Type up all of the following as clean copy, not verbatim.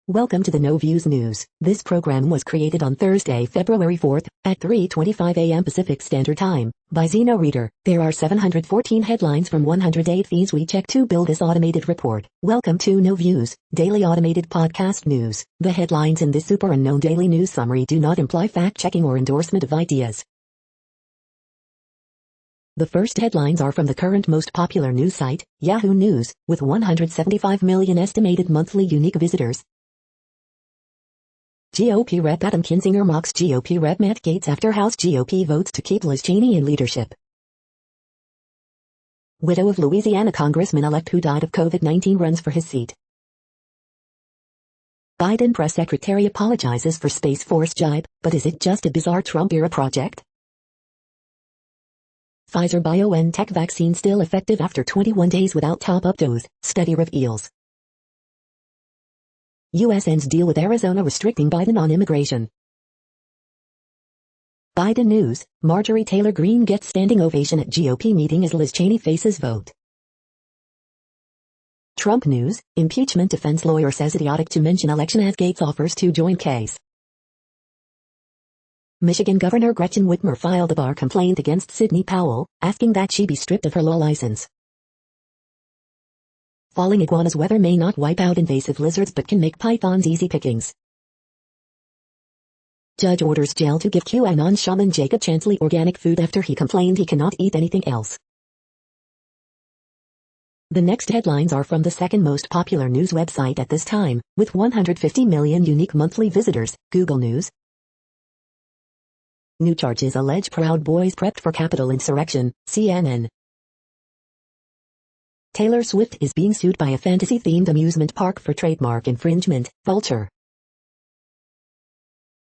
Welcome to the No Views News. This program was created on Thursday, February 4th, at 3:25 a.m. Pacific Standard Time, by Zeno Reader. There are 714 headlines from 108 feeds we check to build this automated report. Welcome to No Views, daily automated podcast news. The headlines in this super unknown daily news summary do not imply fact-checking or endorsement of ideas. The first headlines are from the current most popular news site, Yahoo News, with 175 million estimated monthly unique visitors. GOP Rep Adam Kinzinger mocks GOP Rep Matt Gaetz after House GOP votes to keep Liz Cheney in leadership. Widow of Louisiana Congressman-elect who died of COVID-19 runs for his seat. Biden press secretary apologizes for Space Force jibe, but is it just a bizarre Trump-era project? Pfizer BioNTech vaccine still effective after 21 days without top-up dose, study reveals. U.S. ends deal with Arizona restricting Biden on immigration. Biden news, Marjorie Taylor Greene gets standing ovation at GOP meeting as Liz Cheney faces vote. Trump news, impeachment defense lawyer says idiotic to mention election as Gaetz offers to join case. Michigan Governor Gretchen Whitmer filed a bar complaint against Sidney Powell, asking that she be stripped of her law license. Falling iguanas weather may not wipe out invasive lizards but can make pythons easy pickings. Judge orders jail to give QAnon shaman Jacob Chansley organic food after he complained he cannot eat anything else. The next headlines are from the second most popular news website at this time, with 150 million unique monthly visitors, Google News. New charges allege Proud Boys prepped for Capitol insurrection, CNN. Taylor Swift is being sued by a fantasy-themed amusement park for trademark infringement, Vulture.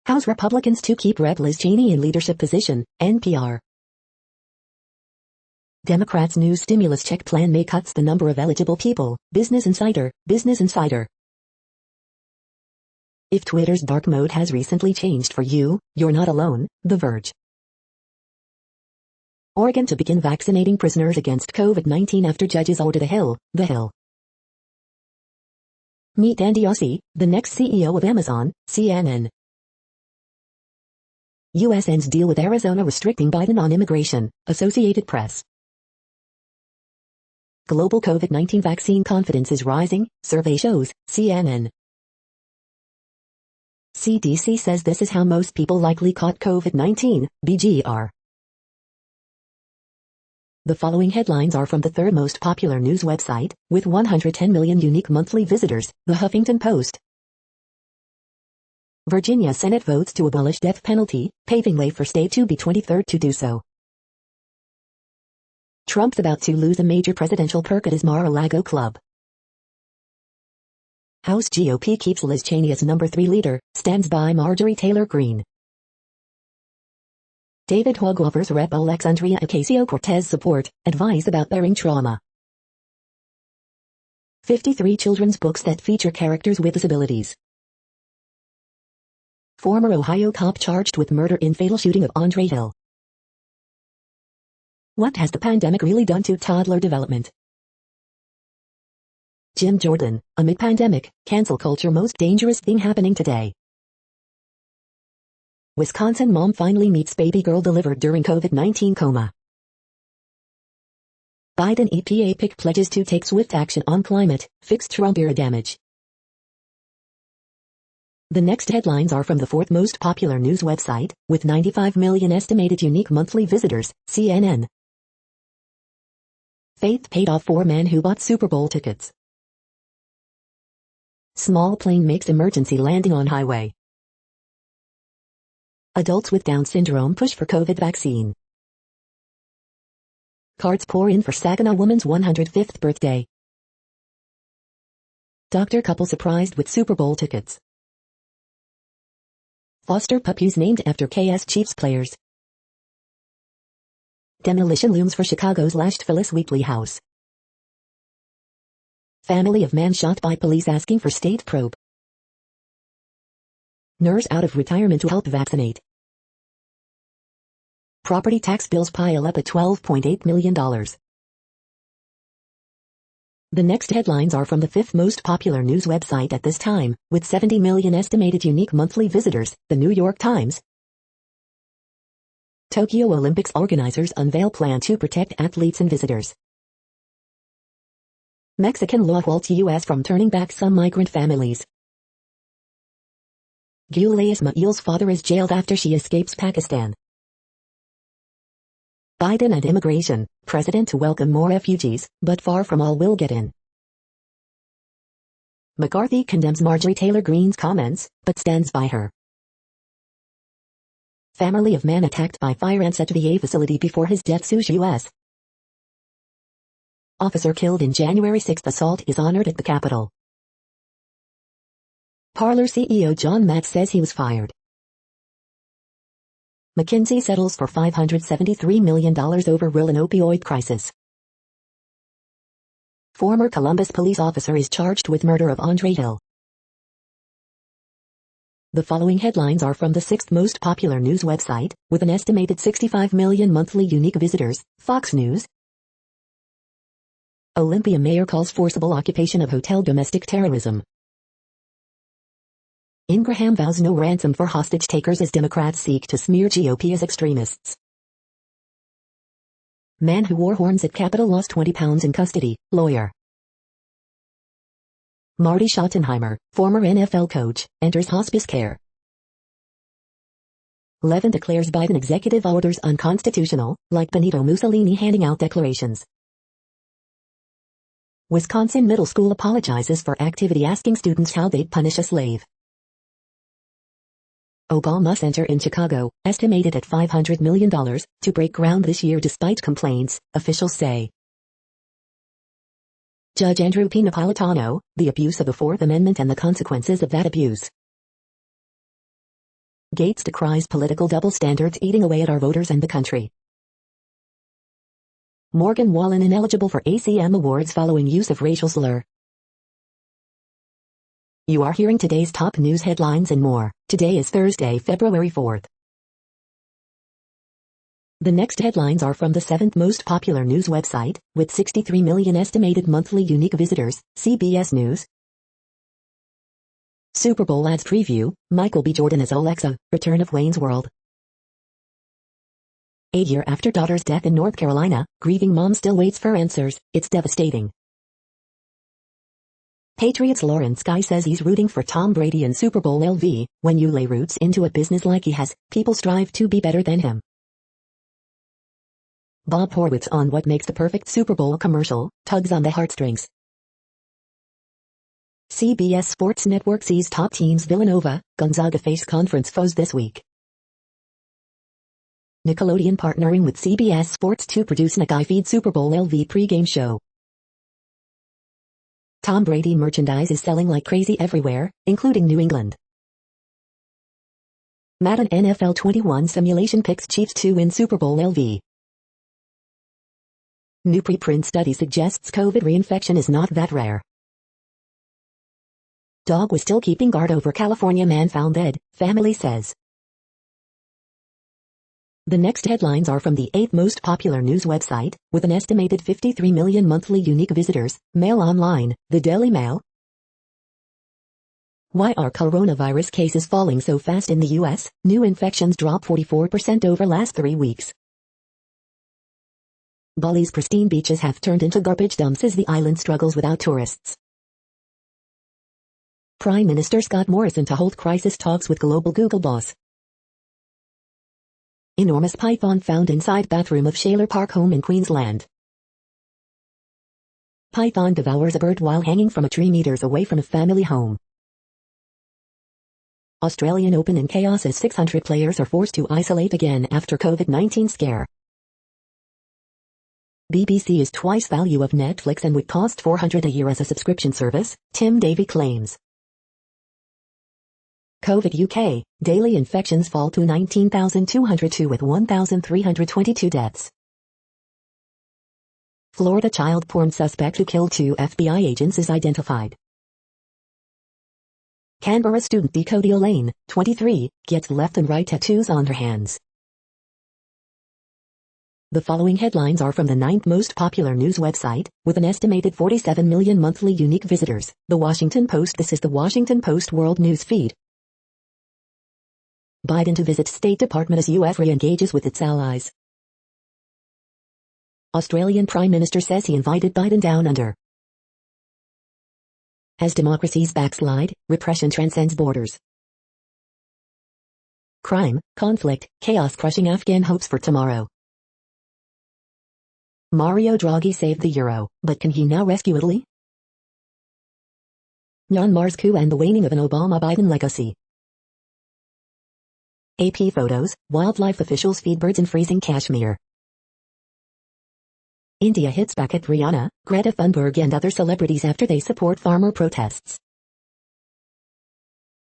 House Republicans to keep Rep. Liz Cheney in leadership position, NPR. Democrats' new stimulus check plan may cuts the number of eligible people, Business Insider. If Twitter's dark mode has recently changed for you, you're not alone, The Verge. Oregon to begin vaccinating prisoners against COVID-19 after judges order The Hill. Meet Andy Jassy, the next CEO of Amazon, CNN. U.S. ends deal with Arizona restricting Biden on immigration, Associated Press. Global COVID-19 vaccine confidence is rising, survey shows, CNN. CDC says this is how most people likely caught COVID-19, BGR. The following headlines are from the third most popular news website, with 110 million unique monthly visitors, The Huffington Post. Virginia Senate votes to abolish death penalty, paving way for state to be 23rd to do so. Trump's about to lose a major presidential perk at his Mar-a-Lago club. House GOP keeps Liz Cheney as number 3 leader, stands by Marjorie Taylor Greene. David Hogg offers Rep. Alexandria Ocasio-Cortez support, advice about bearing trauma. 53 children's books that feature characters with disabilities. Former Ohio cop charged with murder in fatal shooting of Andre Hill. What has the pandemic really done to toddler development? Jim Jordan, amid pandemic, cancel culture most dangerous thing happening today. Wisconsin mom finally meets baby girl delivered during COVID-19 coma. Biden EPA pick pledges to take swift action on climate, fix Trump-era damage. The next headlines are from the fourth most popular news website, with 95 million estimated unique monthly visitors, CNN. Faith paid off for man who bought Super Bowl tickets. Small plane makes emergency landing on highway. Adults with Down syndrome push for COVID vaccine. Cards pour in for Saginaw woman's 105th birthday. Doctor couple surprised with Super Bowl tickets. Foster puppies named after KS Chiefs players. Demolition looms for Chicago's lashed Phyllis Wheatley house. Family of man shot by police asking for state probe. Nurse out of retirement to help vaccinate. Property tax bills pile up at $12.8 million. The next headlines are from the fifth most popular news website at this time, with 70 million estimated unique monthly visitors, The New York Times. Tokyo Olympics organizers unveil plan to protect athletes and visitors. Mexican law halts U.S. from turning back some migrant families. Gulay Ismail's father is jailed after she escapes Pakistan. Biden and immigration, president to welcome more refugees, but far from all will get in. McCarthy condemns Marjorie Taylor Greene's comments, but stands by her. Family of man attacked by fire and set to VA facility before his death sues U.S. Officer killed in January 6 assault is honored at the Capitol. Parler CEO John Matt says he was fired. McKinsey settles for $573 million over Ritalin opioid crisis. Former Columbus police officer is charged with murder of Andre Hill. The following headlines are from the sixth most popular news website, with an estimated 65 million monthly unique visitors, Fox News. Olympia mayor calls forcible occupation of hotel domestic terrorism. Ingraham vows no ransom for hostage takers as Democrats seek to smear GOP as extremists. Man who wore horns at Capitol lost 20 pounds in custody, lawyer. Marty Schottenheimer, former NFL coach, enters hospice care. Levin declares Biden executive orders unconstitutional, like Benito Mussolini handing out declarations. Wisconsin middle school apologizes for activity asking students how they'd punish a slave. Obama Center in Chicago, estimated at $500 million, to break ground this year despite complaints, officials say. Judge Andrew P. Napolitano, the abuse of the Fourth Amendment and the consequences of that abuse. Gates decries political double standards eating away at our voters and the country. Morgan Wallen ineligible for ACM awards following use of racial slur. You are hearing today's top news headlines and more. Today is Thursday, February 4th. The next headlines are from the seventh most popular news website, with 63 million estimated monthly unique visitors, CBS News. Super Bowl ads preview, Michael B. Jordan as Alexa, Return of Wayne's World. A year after daughter's death in North Carolina, grieving mom still waits for answers, it's devastating. Patriots Lauren Sky says he's rooting for Tom Brady in Super Bowl LV. When you lay roots into a business like he has, people strive to be better than him. Bob Horwitz on what makes the perfect Super Bowl commercial, tugs on the heartstrings. CBS Sports Network sees top teams Villanova, Gonzaga face conference foes this week. Nickelodeon partnering with CBS Sports to produce Nick iFeed Super Bowl LV pregame show. Tom Brady merchandise is selling like crazy everywhere, including New England. Madden NFL 21 simulation picks Chiefs to win Super Bowl LV. New preprint study suggests COVID reinfection is not that rare. Dog was still keeping guard over California man found dead, family says. The next headlines are from the eighth most popular news website, with an estimated 53 million monthly unique visitors, Mail Online, the Daily Mail. Why are coronavirus cases falling so fast in the U.S.? New infections drop 44% over last 3 weeks. Bali's pristine beaches have turned into garbage dumps as the island struggles without tourists. Prime Minister Scott Morrison to hold crisis talks with global Google boss. Enormous python found inside bathroom of Shaler Park home in Queensland. Python devours a bird while hanging from a tree meters away from a family home. Australian Open in chaos as 600 players are forced to isolate again after COVID-19 scare. BBC is twice value of Netflix and would cost $400 a year as a subscription service, Tim Davie claims. COVID UK, daily infections fall to 19,202 with 1,322 deaths. Florida child porn suspect who killed 2 FBI agents is identified. Canberra student Decodio Lane, 23, gets left and right tattoos on her hands. The following headlines are from the 9th most popular news website, with an estimated 47 million monthly unique visitors, The Washington Post. This is the Washington Post World News Feed. Biden to visit State Department as U.S. re-engages with its allies. Australian Prime Minister says he invited Biden down under. As democracies backslide, repression transcends borders. Crime, conflict, chaos crushing Afghan hopes for tomorrow. Mario Draghi saved the euro, but can he now rescue Italy? Myanmar's coup and the waning of an Obama-Biden legacy. AP photos, wildlife officials feed birds in freezing Kashmir. India hits back at Rihanna, Greta Thunberg and other celebrities after they support farmer protests.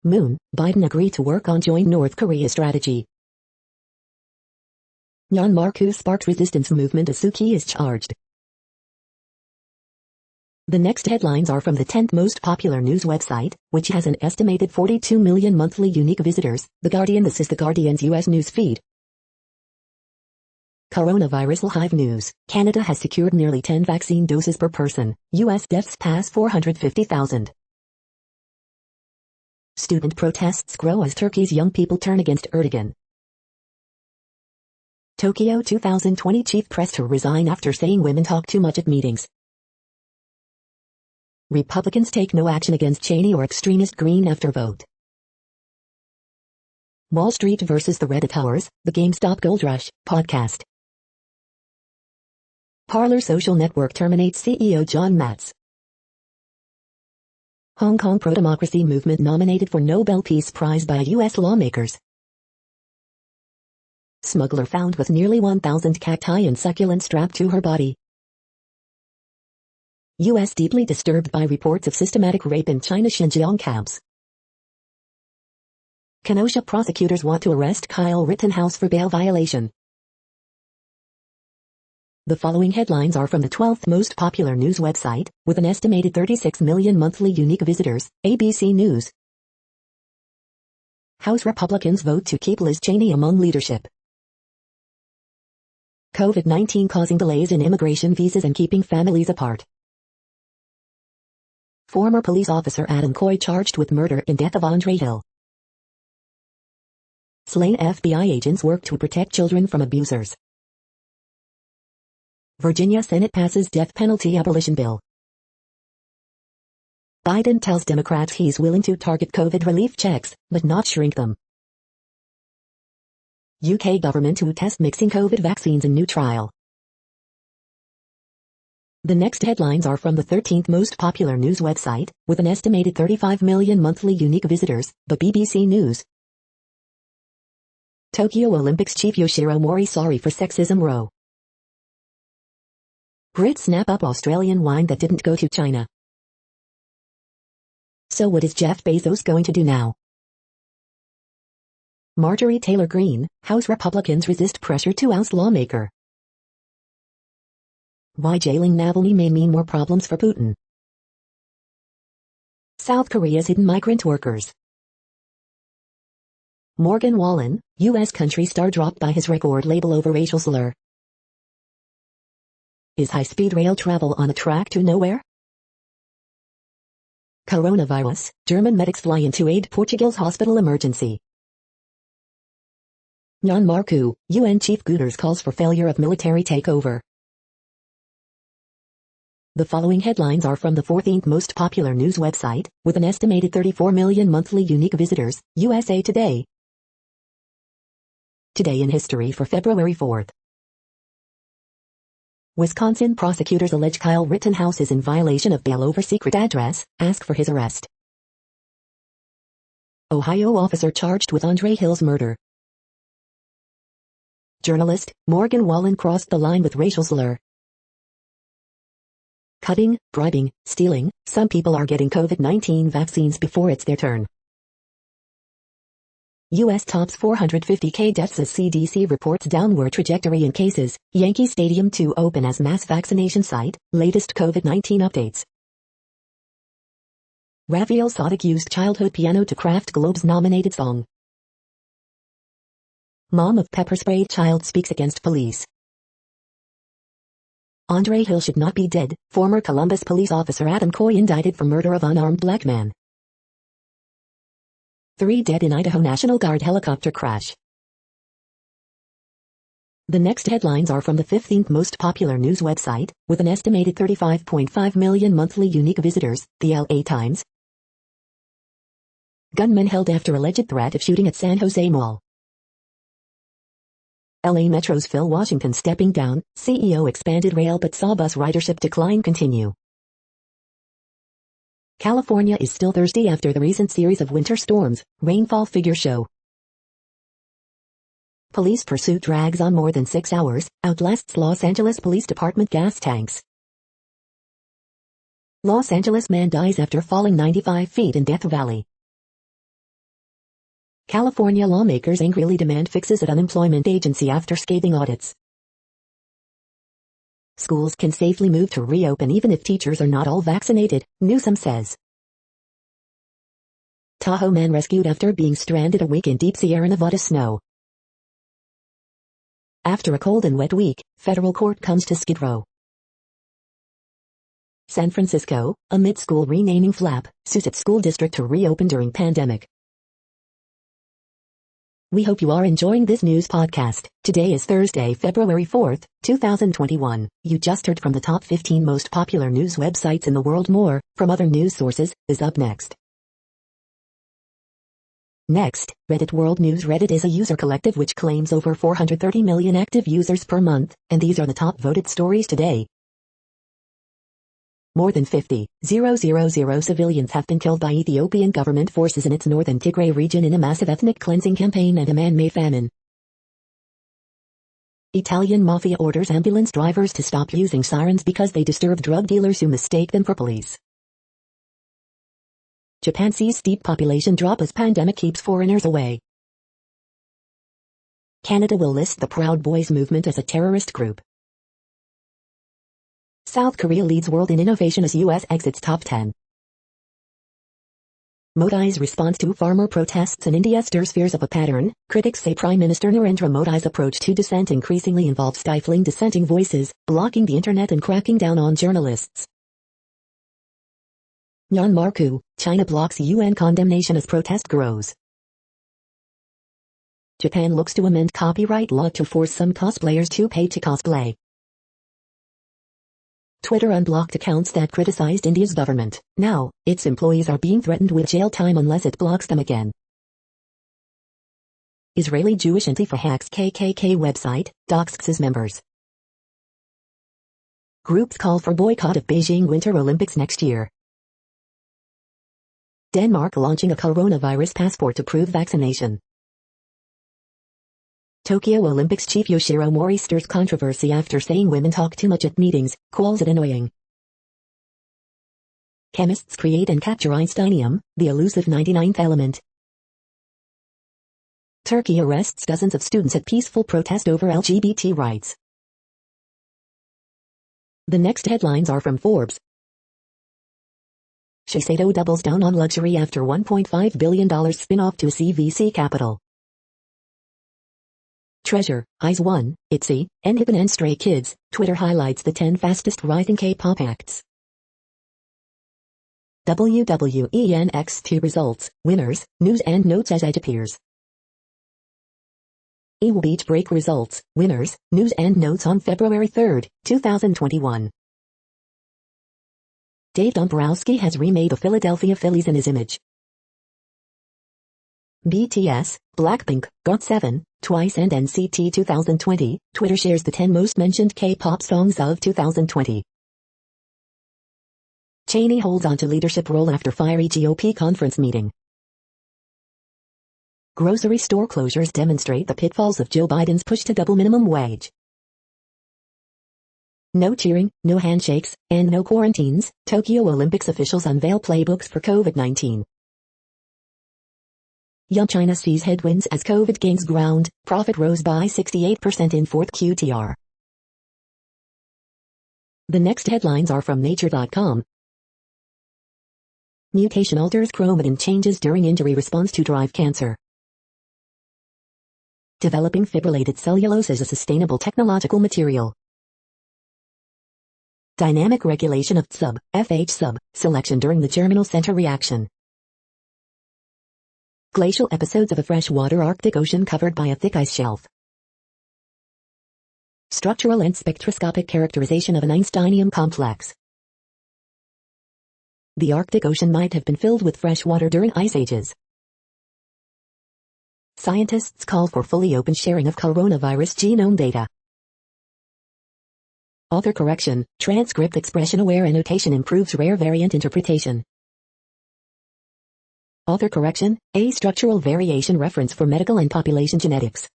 Moon, Biden agreed to work on joint North Korea strategy. Myanmar coup sparks resistance movement as Suu Kyi is charged. The next headlines are from the 10th most popular news website, which has an estimated 42 million monthly unique visitors, The Guardian. This is The Guardian's U.S. news feed. Coronavirus Live News. Canada has secured nearly 10 vaccine doses per person. U.S. deaths pass 450,000. Student protests grow as Turkey's young people turn against Erdogan. Tokyo 2020 chief pressed to resign after saying women talk too much at meetings. Republicans take no action against Cheney or extremist Green after vote. Wall Street versus the Reddit Towers, the GameStop Gold Rush, podcast. Parler social network terminates CEO John Matz. Hong Kong pro-democracy movement nominated for Nobel Peace Prize by U.S. lawmakers. Smuggler found with nearly 1,000 cacti and succulents strapped to her body. U.S. deeply disturbed by reports of systematic rape in China's Xinjiang camps. Kenosha prosecutors want to arrest Kyle Rittenhouse for bail violation. The following headlines are from the 12th most popular news website, with an estimated 36 million monthly unique visitors, ABC News. House Republicans vote to keep Liz Cheney among leadership. COVID-19 causing delays in immigration visas and keeping families apart. Former police officer Adam Coy charged with murder in death of Andre Hill. Slain FBI agents work to protect children from abusers. Virginia Senate passes death penalty abolition bill. Biden tells Democrats he's willing to target COVID relief checks, but not shrink them. UK government to test mixing COVID vaccines in new trial. The next headlines are from the 13th most popular news website, with an estimated 35 million monthly unique visitors, the BBC News. Tokyo Olympics chief Yoshiro Mori sorry for sexism row. Brits snap up Australian wine that didn't go to China. So what is Jeff Bezos going to do now? Marjorie Taylor Greene, House Republicans resist pressure to oust lawmaker. Why jailing Navalny may mean more problems for Putin. South Korea's hidden migrant workers. Morgan Wallen, U.S. country star dropped by his record label over racial slur. Is high-speed rail travel on a track to nowhere? Coronavirus, German medics fly in to aid Portugal's hospital emergency. Myanmar coup, UN Chief Guterres calls for failure of military takeover. The following headlines are from the 14th most popular news website, with an estimated 34 million monthly unique visitors, USA Today. Today in history for February 4th. Wisconsin prosecutors allege Kyle Rittenhouse is in violation of bail over secret address, ask for his arrest. Ohio officer charged with Andre Hill's murder. Journalist, Morgan Wallen crossed the line with racial slur. Cutting, bribing, stealing, some people are getting COVID-19 vaccines before it's their turn. U.S. tops 450K deaths as CDC reports downward trajectory in cases, Yankee Stadium to open as mass vaccination site, latest COVID-19 updates. Raphael Saadiq used childhood piano to craft Globes-nominated song. Mom of pepper-sprayed child speaks against police. Andre Hill should not be dead. Former Columbus police officer Adam Coy indicted for murder of unarmed black man. 3 dead in Idaho National Guard helicopter crash. The next headlines are from the 15th most popular news website, with an estimated 35.5 million monthly unique visitors, the LA Times. Gunman held after alleged threat of shooting at San Jose Mall. LA Metro's Phil Washington stepping down, CEO expanded rail but saw bus ridership decline continue. California is still thirsty after the recent series of winter storms, rainfall figures show. Police pursuit drags on more than 6 hours, outlasts Los Angeles Police Department gas tanks. Los Angeles man dies after falling 95 feet in Death Valley. California lawmakers angrily demand fixes at unemployment agency after scathing audits. Schools can safely move to reopen even if teachers are not all vaccinated, Newsom says. Tahoe man rescued after being stranded a week in deep Sierra Nevada snow. After a cold and wet week, federal court comes to Skid Row. San Francisco, amid school renaming flap, sues its school district to reopen during pandemic. We hope you are enjoying this news podcast. Today is Thursday, February 4th, 2021. You just heard from the top 15 most popular news websites in the world. More, from other news sources, is up next. Next, Reddit World News. Reddit is a user collective which claims over 430 million active users per month, and these are the top voted stories today. More than 50,000 civilians have been killed by Ethiopian government forces in its northern Tigray region in a massive ethnic cleansing campaign and a man-made famine. Italian mafia orders ambulance drivers to stop using sirens because they disturb drug dealers who mistake them for police. Japan sees steep population drop as pandemic keeps foreigners away. Canada will list the Proud Boys movement as a terrorist group. South Korea leads world in innovation as US exits top 10. Modi's response to farmer protests in India stirs fears of a pattern. Critics say Prime Minister Narendra Modi's approach to dissent increasingly involves stifling dissenting voices, blocking the internet and cracking down on journalists. Myanmar coup, China blocks UN condemnation as protest grows. Japan looks to amend copyright law to force some cosplayers to pay to cosplay. Twitter unblocked accounts that criticized India's government. Now, its employees are being threatened with jail time unless it blocks them again. Israeli Jewish Antifa hacks KKK website, doxes members. Groups call for boycott of Beijing Winter Olympics next year. Denmark launching a coronavirus passport to prove vaccination. Tokyo Olympics chief Yoshiro Mori stirs controversy after saying women talk too much at meetings, calls it annoying. Chemists create and capture Einsteinium, the elusive 99th element. Turkey arrests dozens of students at peaceful protest over LGBT rights. The next headlines are from Forbes. Shiseido doubles down on luxury after $1.5 billion spin-off to CVC Capital. Treasure, Eyes One, ITZY, NHIBN and Stray Kids. Twitter highlights the 10 fastest rising K-pop acts. WWE NXT results, winners, news and notes as it appears. EWU Beach Break results, winners, news and notes on February 3, 2021. Dave Dombrowski has remade the Philadelphia Phillies in his image. BTS, Blackpink, GOT7, Twice and NCT 2020, Twitter shares the 10 most mentioned K-pop songs of 2020. Cheney holds on to leadership role after fiery GOP conference meeting. Grocery store closures demonstrate the pitfalls of Joe Biden's push to double minimum wage. No cheering, no handshakes, and no quarantines. Tokyo Olympics officials unveil playbooks for COVID-19. Yum China sees headwinds as COVID gains ground, profit rose by 68% in fourth QTR. The next headlines are from Nature.com. Mutation alters chromatin changes during injury response to drive cancer. Developing fibrillated cellulose as a sustainable technological material. Dynamic regulation of FH selection during the germinal center reaction. Glacial episodes of a freshwater Arctic Ocean covered by a thick ice shelf. Structural and spectroscopic characterization of an Einsteinium complex. The Arctic Ocean might have been filled with fresh water during ice ages. Scientists call for fully open sharing of coronavirus genome data. Author correction, transcript expression-aware annotation improves rare variant interpretation. Author correction, a structural variation reference for medical and population genetics.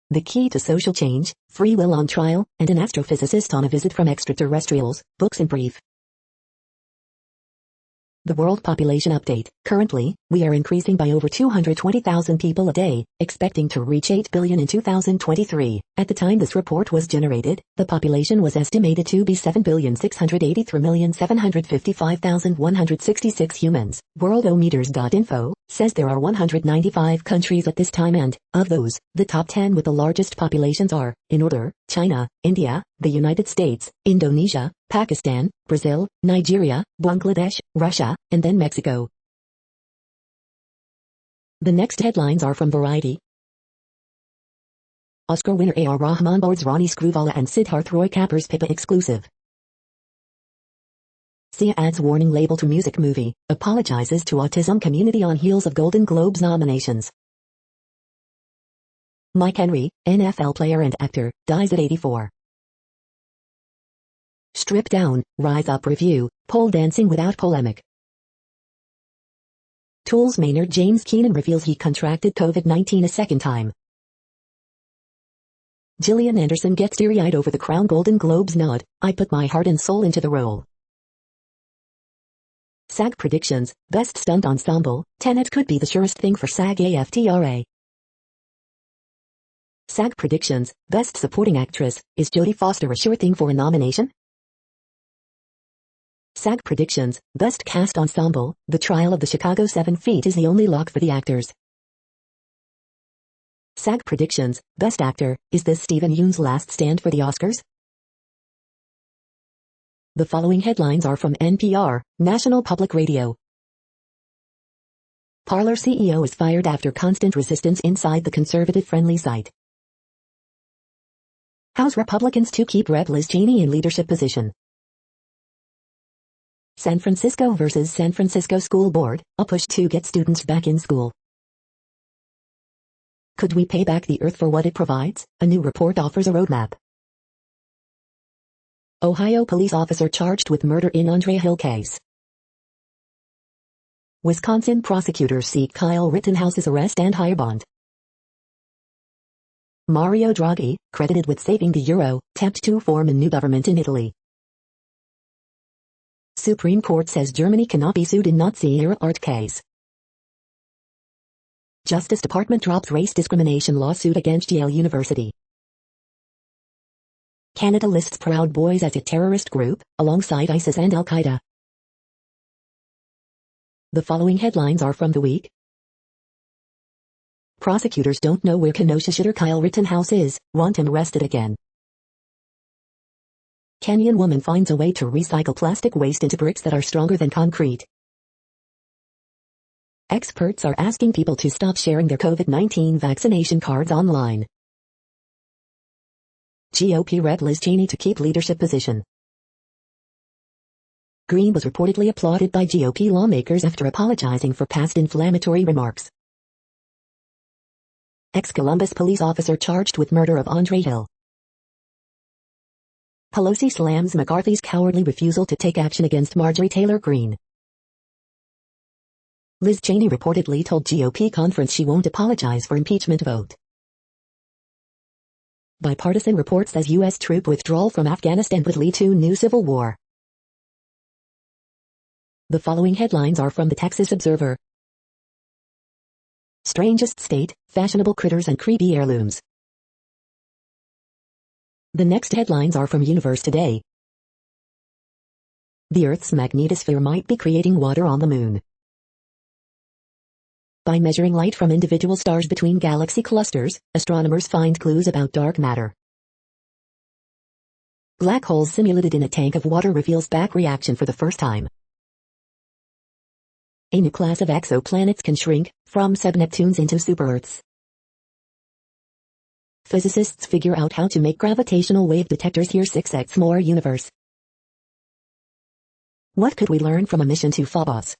The Key to Social Change, Free Will on Trial, and an Astrophysicist on a Visit from Extraterrestrials, books in brief. The World Population Update. Currently, we are increasing by over 220,000 people a day, expecting to reach 8 billion in 2023. At the time this report was generated, the population was estimated to be 7,683,755,166 humans. Worldometers.info says there are 195 countries at this time and, of those, the top 10 with the largest populations are, in order, China, India, the United States, Indonesia, Pakistan, Brazil, Nigeria, Bangladesh, Russia, and then Mexico. The next headlines are from Variety. Oscar winner A.R. Rahman boards Ronnie Screwvala and Siddharth Roy Kapoor's Pippa exclusive. Sia adds warning label to music movie, apologizes to autism community on heels of Golden Globes nominations. Mike Henry, NFL player and actor, dies at 84. Strip Down, Rise Up review, pole dancing without polemic. Tool's Maynard James Keenan reveals he contracted COVID-19 a second time. Gillian Anderson gets teary-eyed over the Crown Golden Globes nod, I put my heart and soul into the role. SAG predictions, Best Stunt Ensemble, Tenet could be the surest thing for SAG-AFTRA. SAG predictions, Best Supporting Actress, is Jodie Foster a sure thing for a nomination? SAG predictions, Best Cast Ensemble, The Trial of the Chicago 7 Feet is the only lock for the actors. SAG predictions, Best Actor, is this Stephen Yeun's last stand for the Oscars? The following headlines are from NPR, National Public Radio. Parler CEO is fired after constant resistance inside the conservative-friendly site. House Republicans to keep Rep. Liz Cheney in leadership position. San Francisco versus San Francisco School Board, a push to get students back in school. Could we pay back the earth for what it provides? A new report offers a roadmap. Ohio police officer charged with murder in Andre Hill case. Wisconsin prosecutors seek Kyle Rittenhouse's arrest and higher bond. Mario Draghi, credited with saving the euro, tempts to form a new government in Italy. Supreme Court says Germany cannot be sued in Nazi-era art case. Justice Department drops race discrimination lawsuit against Yale University. Canada lists Proud Boys as a terrorist group, alongside ISIS and Al-Qaeda. The following headlines are from The Week. Prosecutors don't know where Kenosha shooter Kyle Rittenhouse is, want him arrested again. Kenyan woman finds a way to recycle plastic waste into bricks that are stronger than concrete. Experts are asking people to stop sharing their COVID-19 vaccination cards online. GOP Rep. Liz Cheney to keep leadership position. Green was reportedly applauded by GOP lawmakers after apologizing for past inflammatory remarks. Ex-Columbus police officer charged with murder of Andre Hill. Pelosi slams McCarthy's cowardly refusal to take action against Marjorie Taylor Greene. Liz Cheney reportedly told GOP conference she won't apologize for impeachment vote. Bipartisan report says U.S. troop withdrawal from Afghanistan would lead to new civil war. The following headlines are from the Texas Observer. Strangest state, fashionable critters and creepy heirlooms. The next headlines are from Universe Today. The Earth's magnetosphere might be creating water on the moon. By measuring light from individual stars between galaxy clusters, astronomers find clues about dark matter. Black holes simulated in a tank of water reveals back reaction for the first time. A new class of exoplanets can shrink from sub-Neptunes into super-Earths. Physicists figure out how to make gravitational wave detectors here 6x more universe. What could we learn from a mission to Phobos?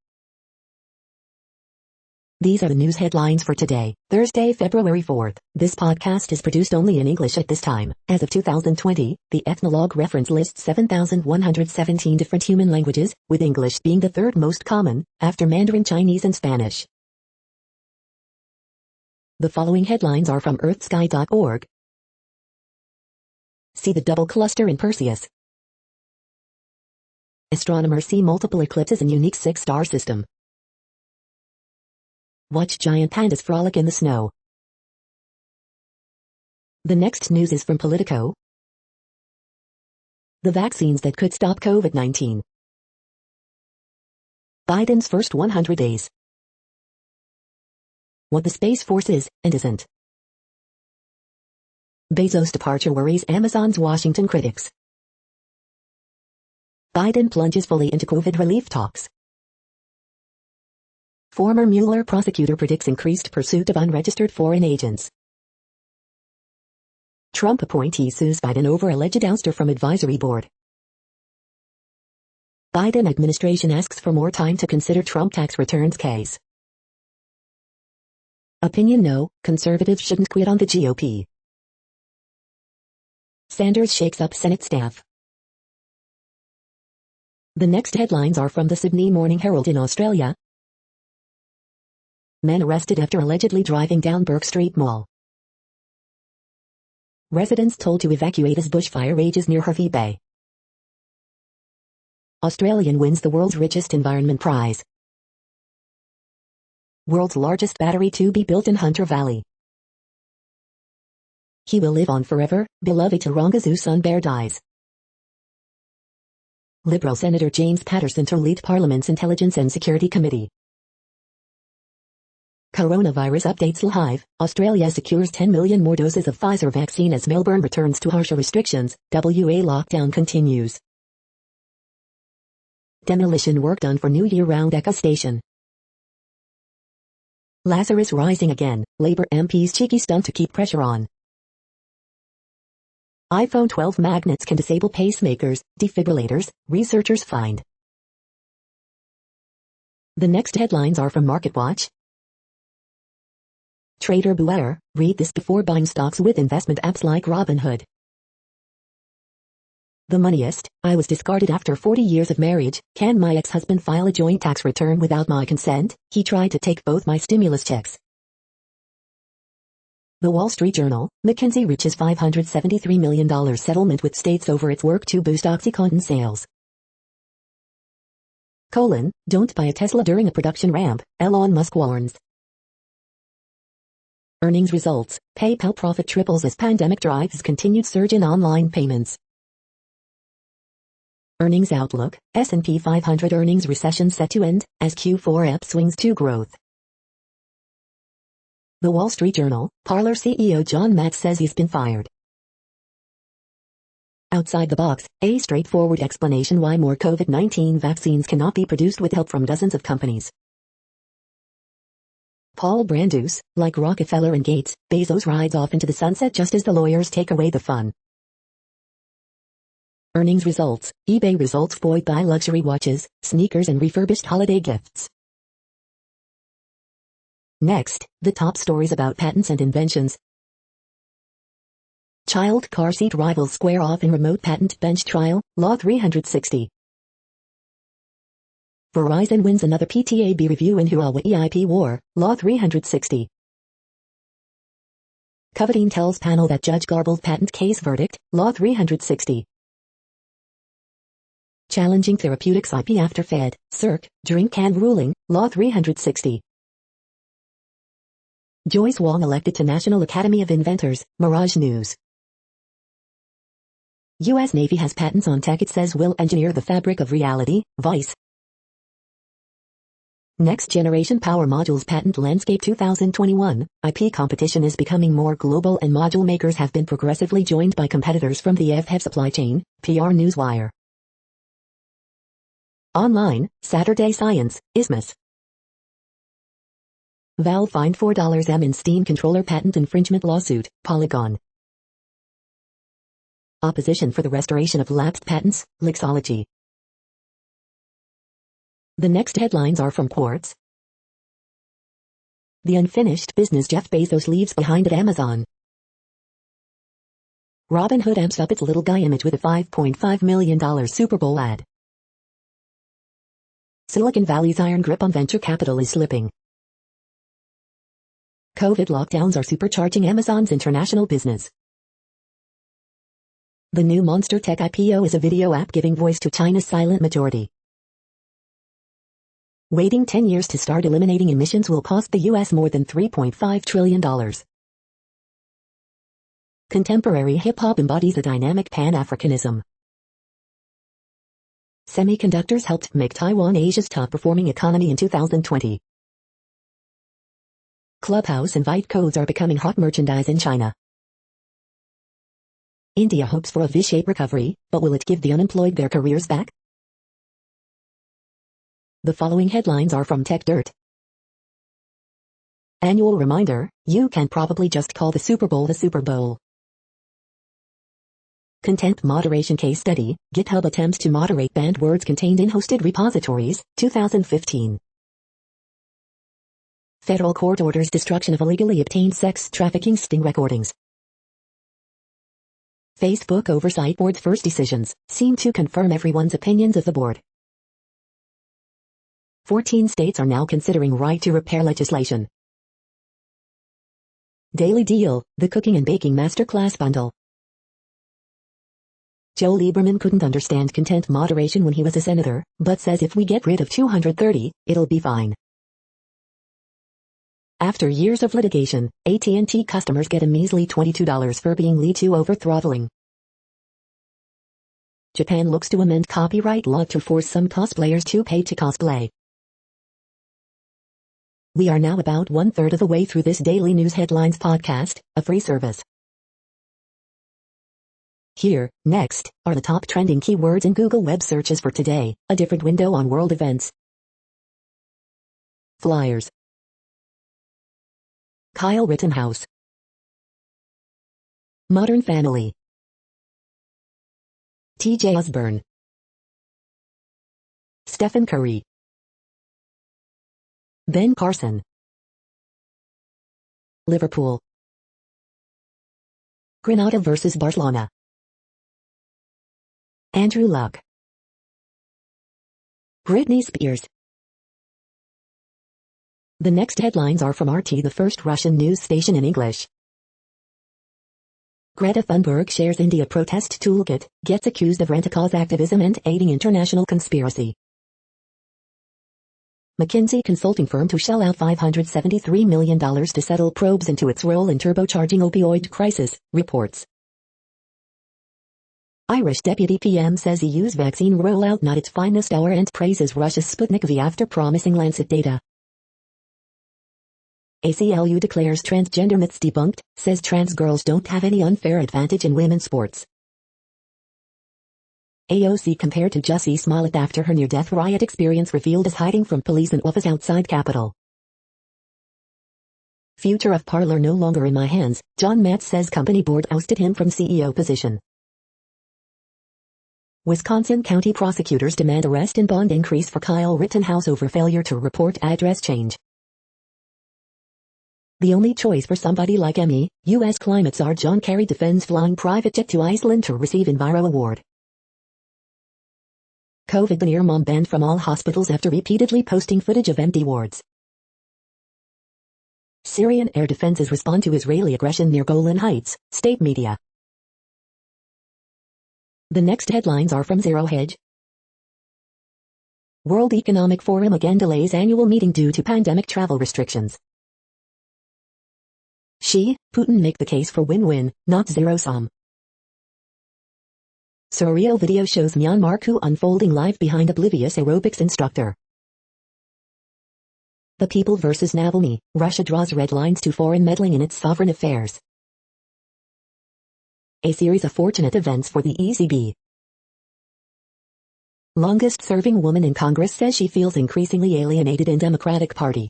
These are the news headlines for today, Thursday, February 4th. This podcast is produced only in English at this time. As of 2020, the Ethnologue reference lists 7,117 different human languages, with English being the third most common, after Mandarin Chinese and Spanish. The following headlines are from earthsky.org. See the double cluster in Perseus. Astronomers see multiple eclipses in unique six-star system. Watch giant pandas frolic in the snow. The next news is from Politico. The vaccines that could stop COVID-19. Biden's first 100 days. What the Space Force is, and isn't. Bezos' departure worries Amazon's Washington critics. Biden plunges fully into COVID relief talks. Former Mueller prosecutor predicts increased pursuit of unregistered foreign agents. Trump appointee sues Biden over alleged ouster from advisory board. Biden administration asks for more time to consider Trump tax returns case. Opinion: no, conservatives shouldn't quit on the GOP. Sanders shakes up Senate staff. The next headlines are from the Sydney Morning Herald in Australia. Man arrested after allegedly driving down Burke Street Mall. Residents told to evacuate as bushfire rages near Hervey Bay. Australian wins the world's richest environment prize. World's largest battery to be built in Hunter Valley. He will live on forever, beloved Taronga's son bear dies. Liberal Senator James Patterson to lead Parliament's Intelligence and Security Committee. Coronavirus updates live. Australia secures 10 million more doses of Pfizer vaccine as Melbourne returns to harsher restrictions. WA lockdown continues. Demolition work done for new year-round Eka station. Lazarus rising again. Labour MP's cheeky stunt to keep pressure on. iPhone 12 magnets can disable pacemakers, defibrillators, researchers find. The next headlines are from MarketWatch. Trader beware, read this before buying stocks with investment apps like Robinhood. The Moneyist, I was discarded after 40 years of marriage. Can my ex-husband file a joint tax return without my consent? He tried to take both my stimulus checks. The Wall Street Journal, McKinsey reaches $573 million settlement with states over its work to boost OxyContin sales. Don't buy a Tesla during a production ramp, Elon Musk warns. Earnings results, PayPal profit triples as pandemic drives continued surge in online payments. Earnings outlook, S&P 500 earnings recession set to end, as Q4 EP swings to growth. The Wall Street Journal, Parler CEO John Mack says he's been fired. Outside the box, a straightforward explanation why more COVID-19 vaccines cannot be produced with help from dozens of companies. Paul Brandus, like Rockefeller and Gates, Bezos rides off into the sunset just as the lawyers take away the fun. Earnings results, eBay results buoyed by luxury watches, sneakers and refurbished holiday gifts. Next, the top stories about patents and inventions. Child car seat rivals square off in remote patent bench trial, Law 360. Verizon wins another PTAB review in Huawei IP war, Law 360. Coveting tells panel that judge garbled patent case verdict, Law 360. Challenging therapeutics IP after Fed, Circ, drink can ruling, Law 360. Joyce Wong elected to National Academy of Inventors, Mirage News. U.S. Navy has patents on tech it says will engineer the fabric of reality, Vice. Next Generation Power Modules Patent Landscape 2021, IP competition is becoming more global and module makers have been progressively joined by competitors from the FHEV supply chain, PR Newswire. Online, Saturday Science, Isthmus. Valve fined $4 in Steam controller patent infringement lawsuit, Polygon. Opposition for the restoration of lapsed patents, Lixology. The next headlines are from Quartz. The unfinished business Jeff Bezos leaves behind at Amazon. Robinhood amps up its little guy image with a $5.5 million Super Bowl ad. Silicon Valley's iron grip on venture capital is slipping. COVID lockdowns are supercharging Amazon's international business. The new Monster Tech IPO is a video app giving voice to China's silent majority. Waiting 10 years to start eliminating emissions will cost the U.S. more than $3.5 trillion. Contemporary hip-hop embodies a dynamic Pan-Africanism. Semiconductors helped make Taiwan Asia's top-performing economy in 2020. Clubhouse invite codes are becoming hot merchandise in China. India hopes for a V-shaped recovery, but will it give the unemployed their careers back? The following headlines are from Tech Dirt. Annual reminder, you can probably just call the Super Bowl the Super Bowl. Content moderation case study, GitHub attempts to moderate banned words contained in hosted repositories, 2015. Federal court orders destruction of illegally obtained sex trafficking sting recordings. Facebook Oversight Board's first decisions seem to confirm everyone's opinions of the board. 14 states are now considering right-to-repair legislation. Daily Deal, the Cooking and Baking Masterclass Bundle. Joe Lieberman couldn't understand content moderation when he was a senator, but says if we get rid of 230, it'll be fine. After years of litigation, AT&T customers get a measly $22 for being lied to over throttling. Japan looks to amend copyright law to force some cosplayers to pay to cosplay. We are now about 1/3 of the way through this daily news headlines podcast, a free service. Here, next, are the top trending keywords in Google web searches for today, a different window on world events. Flyers. Kyle Rittenhouse. Modern Family. T.J. Osborne. Stephen Curry. Ben Carson. Liverpool. Granada vs Barcelona. Andrew Luck. Britney Spears. The next headlines are from RT, the first Russian news station in English. Greta Thunberg shares India protest toolkit, gets accused of rent-a-cause activism and aiding international conspiracy. McKinsey consulting firm to shell out $573 million to settle probes into its role in turbocharging opioid crisis, reports. Irish Deputy PM says EU's vaccine rollout not its finest hour and praises Russia's Sputnik V after promising Lancet data. ACLU declares transgender myths debunked, says trans girls don't have any unfair advantage in women's sports. AOC compared to Jussie Smollett after her near-death riot experience revealed as hiding from police in office outside Capitol. Future of Parler no longer in my hands, John Matz says company board ousted him from CEO position. Wisconsin County prosecutors demand arrest and bond increase for Kyle Rittenhouse over failure to report address change. The only choice for somebody like Emmy, U.S. climate czar John Kerry defends flying private jet to Iceland to receive Enviro Award. COVID near mom banned from all hospitals after repeatedly posting footage of empty wards. Syrian air defenses respond to Israeli aggression near Golan Heights, state media. The next headlines are from Zero Hedge. World Economic Forum again delays annual meeting due to pandemic travel restrictions. Putin make the case for win-win, not zero-sum. Surreal video shows Myanmar coup unfolding live behind oblivious aerobics instructor. The People versus Navalny, Russia draws red lines to foreign meddling in its sovereign affairs. A series of fortunate events for the ECB. Longest-serving woman in Congress says she feels increasingly alienated in Democratic Party.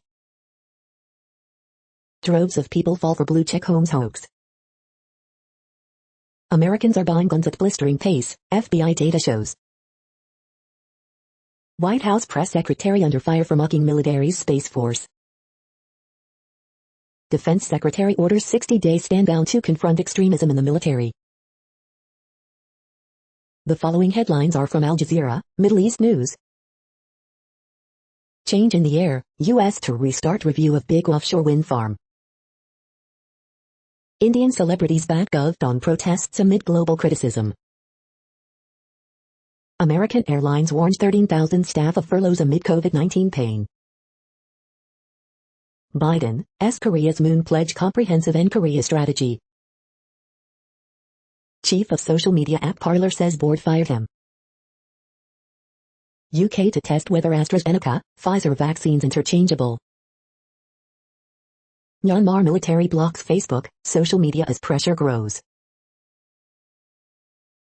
Droves of people fall for blue check homes hoax. Americans are buying guns at blistering pace, FBI data shows. White House press secretary under fire for mocking military's Space Force. Defense Secretary orders 60-day stand-down to confront extremism in the military. The following headlines are from Al Jazeera, Middle East News. Change in the air, U.S. to restart review of big offshore wind farm. Indian celebrities back Gov on protests amid global criticism. American Airlines warns 13,000 staff of furloughs amid COVID-19 pain. Biden, Korea's moon pledge comprehensive end Korea strategy. Chief of social media app Parler says board fired him. UK to test whether AstraZeneca, Pfizer vaccines interchangeable. Myanmar military blocks Facebook, social media as pressure grows.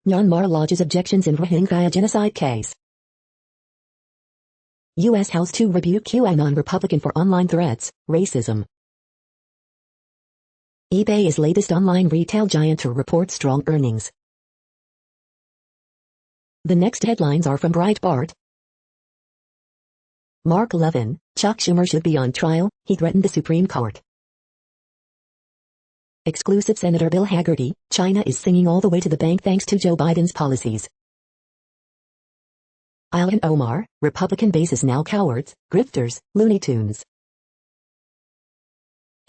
Myanmar lodges objections in Rohingya genocide case. U.S. House to rebuke QAnon Republican for online threats, racism. eBay is latest online retail giant to report strong earnings. The next headlines are from Breitbart. Mark Levin, Chuck Schumer should be on trial, he threatened the Supreme Court. Exclusive Senator Bill Hagerty, China is singing all the way to the bank thanks to Joe Biden's policies. Ilhan Omar, Republican base is now cowards, grifters, Looney Tunes.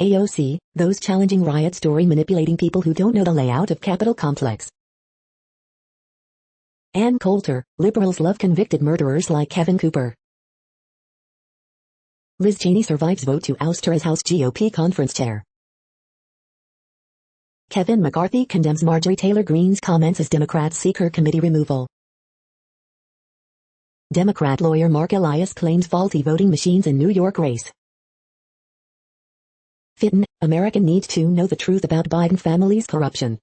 AOC, those challenging riot story manipulating people who don't know the layout of Capitol complex. Ann Coulter, liberals love convicted murderers like Kevin Cooper. Liz Cheney survives vote to oust her as House GOP conference chair. Kevin McCarthy condemns Marjorie Taylor Greene's comments as Democrats seek her committee removal. Democrat lawyer Mark Elias claims faulty voting machines in New York race. Fitton, American needs to know the truth about Biden family's corruption.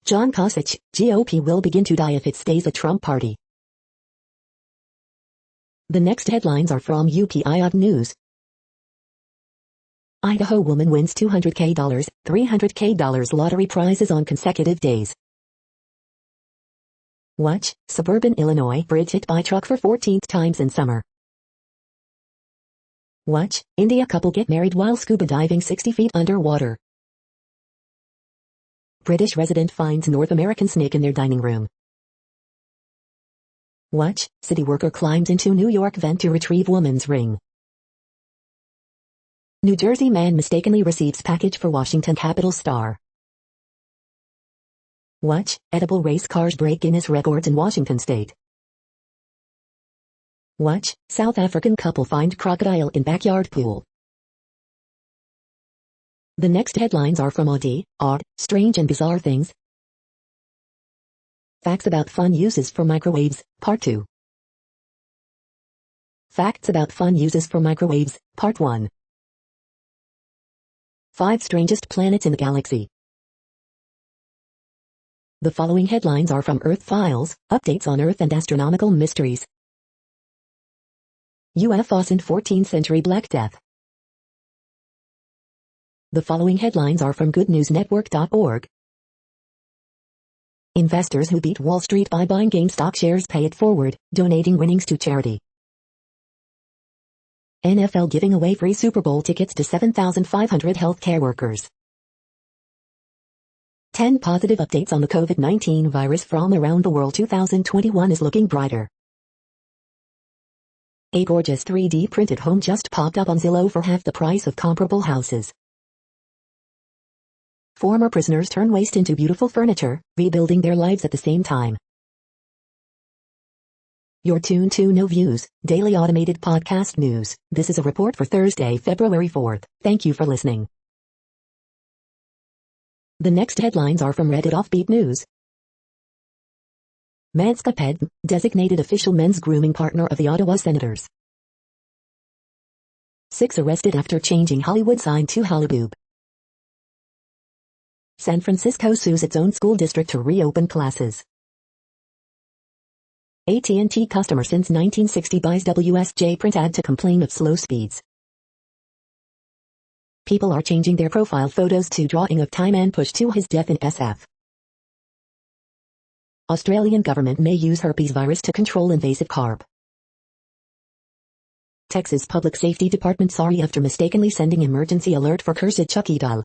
John Kasich, GOP will begin to die if it stays a Trump party. The next headlines are from UPI News. Idaho woman wins $200K, $300K lottery prizes on consecutive days. Watch, suburban Illinois bridge hit by truck for 14th times in summer. Watch, India couple get married while scuba diving 60 feet underwater. British resident finds North American snake in their dining room. Watch, city worker climbs into New York vent to retrieve woman's ring. New Jersey man mistakenly receives package for Washington Capitals star. Watch, edible race cars break Guinness records in Washington state. Watch, South African couple find crocodile in backyard pool. The next headlines are from Odd, Strange and Bizarre Things. Facts about fun uses for microwaves, Part 2. Facts about fun uses for microwaves, Part 1. 5 strangest planets in the galaxy. The following headlines are from Earth Files, updates on Earth and astronomical mysteries. UFOs and 14th century Black Death. The following headlines are from goodnewsnetwork.org. Investors who beat Wall Street by buying GameStop shares pay it forward, donating winnings to charity. NFL giving away free Super Bowl tickets to 7,500 healthcare workers. 10 positive updates on the COVID-19 virus from around the world. 2021 is looking brighter. A gorgeous 3D printed home just popped up on Zillow for half the price of comparable houses. Former prisoners turn waste into beautiful furniture, rebuilding their lives at the same time. You're tuned to No Views, daily automated podcast news. This is a report for Thursday, February 4th. Thank you for listening. The next headlines are from Reddit Offbeat News. Manscaped, designated official men's grooming partner of the Ottawa Senators. 6 arrested after changing Hollywood sign to Hollyboob. San Francisco sues its own school district to reopen classes. AT&T customer since 1960 buys WSJ print ad to complain of slow speeds. People are changing their profile photos to drawing of Thai man pushed to his death in SF. Australian government may use herpes virus to control invasive carp. Texas Public Safety Department sorry after mistakenly sending emergency alert for cursed Chucky doll.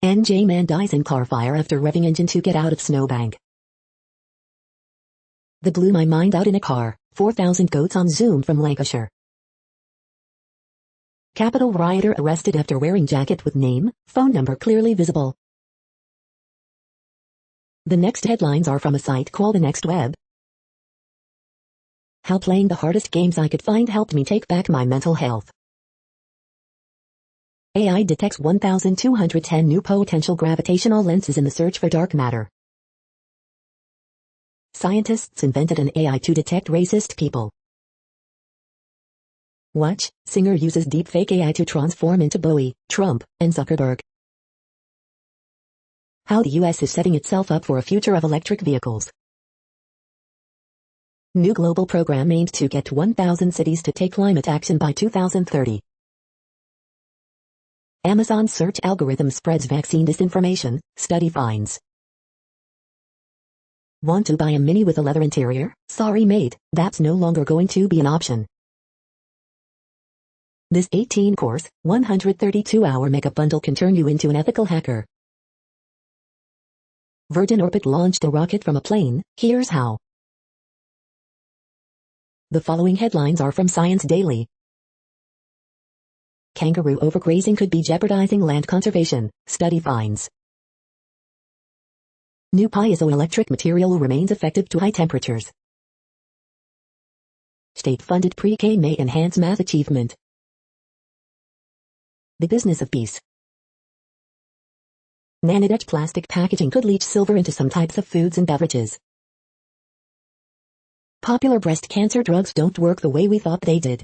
NJ man dies in car fire after revving engine to get out of snowbank. That blew my mind out in a car. 4,000 goats on Zoom from Lancashire. Capitol rioter arrested after wearing jacket with name, phone number clearly visible. The next headlines are from a site called The Next Web. How playing the hardest games I could find helped me take back my mental health. AI detects 1,210 new potential gravitational lenses in the search for dark matter. Scientists invented an AI to detect racist people. Watch, singer uses deepfake AI to transform into Bowie, Trump, and Zuckerberg. How the US is setting itself up for a future of electric vehicles. New global program aimed to get 1,000 cities to take climate action by 2030. Amazon search algorithm spreads vaccine disinformation, study finds. Want to buy a Mini with a leather interior? Sorry mate, that's no longer going to be an option. This 18-course, 132-hour mega bundle can turn you into an ethical hacker. Virgin Orbit launched a rocket from a plane, here's how. The following headlines are from Science Daily. Kangaroo overgrazing could be jeopardizing land conservation, study finds. New piezoelectric material remains effective to high temperatures. State-funded pre-K may enhance math achievement. The business of peace. Nanodetched plastic packaging could leach silver into some types of foods and beverages. Popular breast cancer drugs don't work the way we thought they did.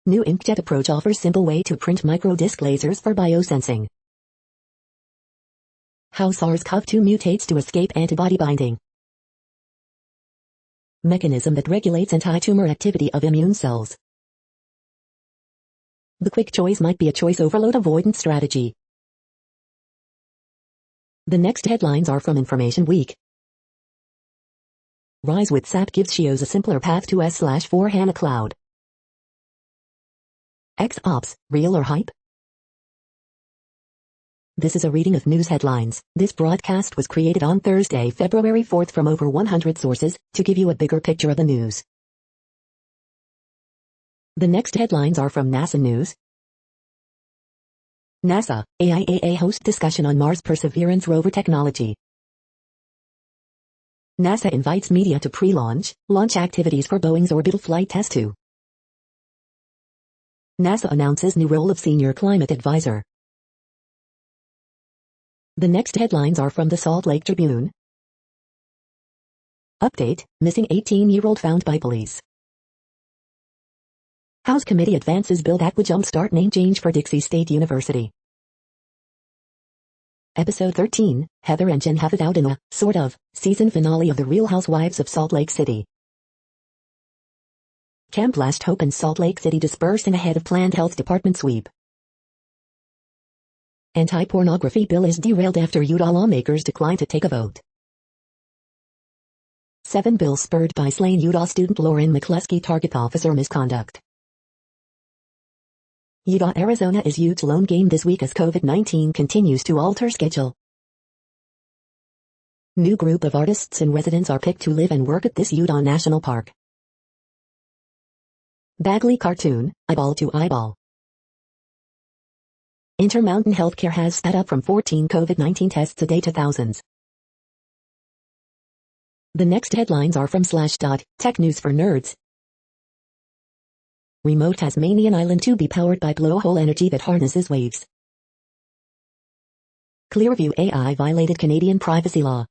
New inkjet approach offers simple way to print microdisc lasers for biosensing. How SARS-CoV-2 mutates to escape antibody binding. Mechanism that regulates anti-tumor activity of immune cells. The quick choice might be a choice overload avoidance strategy. The next headlines are from Information Week. Rise with SAP gives Shios a simpler path to S/4 HANA Cloud. XOps, real or hype? This is a reading of news headlines. This broadcast was created on Thursday, February 4th from over 100 sources, to give you a bigger picture of the news. The next headlines are from NASA News. NASA, AIAA hosts discussion on Mars Perseverance rover technology. NASA invites media to pre-launch, launch activities for Boeing's orbital flight test 2. NASA announces new role of senior climate advisor. The next headlines are from the Salt Lake Tribune. Update, missing 18-year-old found by police. House Committee advances bill that would jumpstart name change for Dixie State University. Episode 13, Heather and Jen have it out in a, sort of, season finale of The Real Housewives of Salt Lake City. Camp Last Hope in Salt Lake City dispersing ahead of planned health department sweep. Anti-pornography bill is derailed after Utah lawmakers decline to take a vote. 7 bills spurred by slain Utah student Lauren McCluskey target officer misconduct. Utah-Arizona is Utes' lone game this week as COVID-19 continues to alter schedule. New group of artists and residents are picked to live and work at this Utah National Park. Bagley cartoon, eyeball to eyeball. Intermountain Healthcare has sped up from 14 COVID-19 tests a day to thousands. The next headlines are from Slashdot, Tech News for Nerds. Remote Tasmanian Island to be powered by blowhole energy that harnesses waves. Clearview AI violated Canadian privacy law.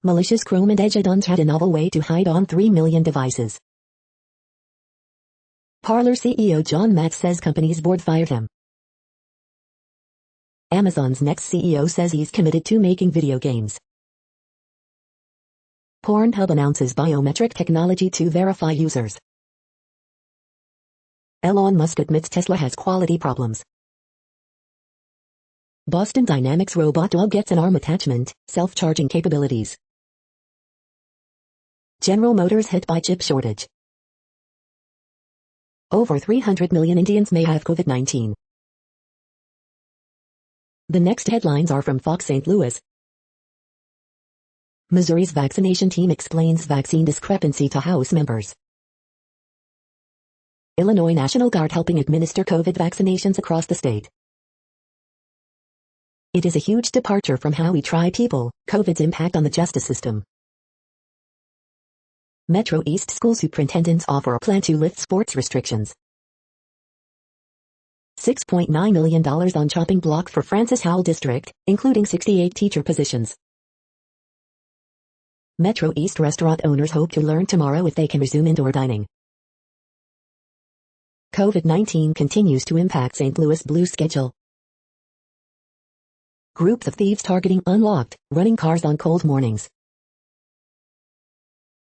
Malicious Chrome and Edge add-ons had a novel way to hide on 3 million devices. Parler CEO John Mack says company's board fired him. Amazon's next CEO says he's committed to making video games. Pornhub announces biometric technology to verify users. Elon Musk admits Tesla has quality problems. Boston Dynamics robot dog gets an arm attachment, self-charging capabilities. General Motors hit by chip shortage. Over 300 million Indians may have COVID-19. The next headlines are from Fox St. Louis. Missouri's vaccination team explains vaccine discrepancy to House members. Illinois National Guard helping administer COVID vaccinations across the state. It is a huge departure from how we try people, COVID's impact on the justice system. Metro East school superintendents offer a plan to lift sports restrictions. $6.9 million on chopping block for Francis Howell District, including 68 teacher positions. Metro East restaurant owners hope to learn tomorrow if they can resume indoor dining. COVID-19 continues to impact St. Louis Blues schedule. Groups of thieves targeting unlocked, running cars on cold mornings.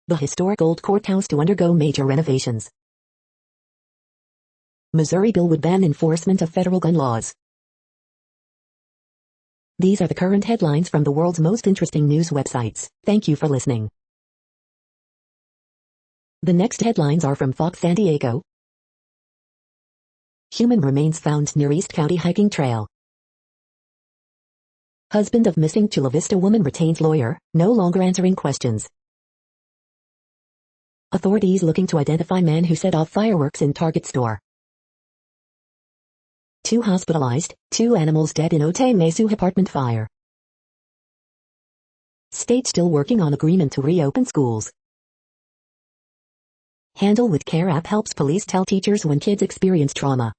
The historic old courthouse to undergo major renovations. Missouri bill would ban enforcement of federal gun laws. These are the current headlines from the world's most interesting news websites. Thank you for listening. The next headlines are from Fox San Diego. Human remains found near East County hiking trail. Husband of missing Chula Vista woman retains lawyer, no longer answering questions. Authorities looking to identify man who set off fireworks in Target store. 2 hospitalized, 2 animals dead in Otay Mesa apartment fire. State still working on agreement to reopen schools. Handle with Care app helps police tell teachers when kids experience trauma.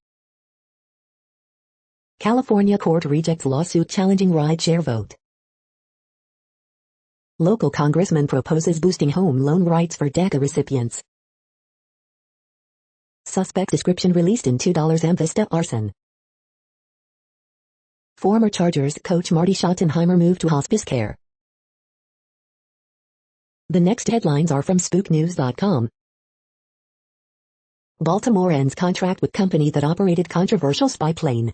California court rejects lawsuit challenging rideshare vote. Local congressman proposes boosting home loan rights for DACA recipients. Suspect description released in $2 Vista arson. Former Chargers coach Marty Schottenheimer moved to hospice care. The next headlines are from SpookNews.com. Baltimore ends contract with company that operated controversial spy plane.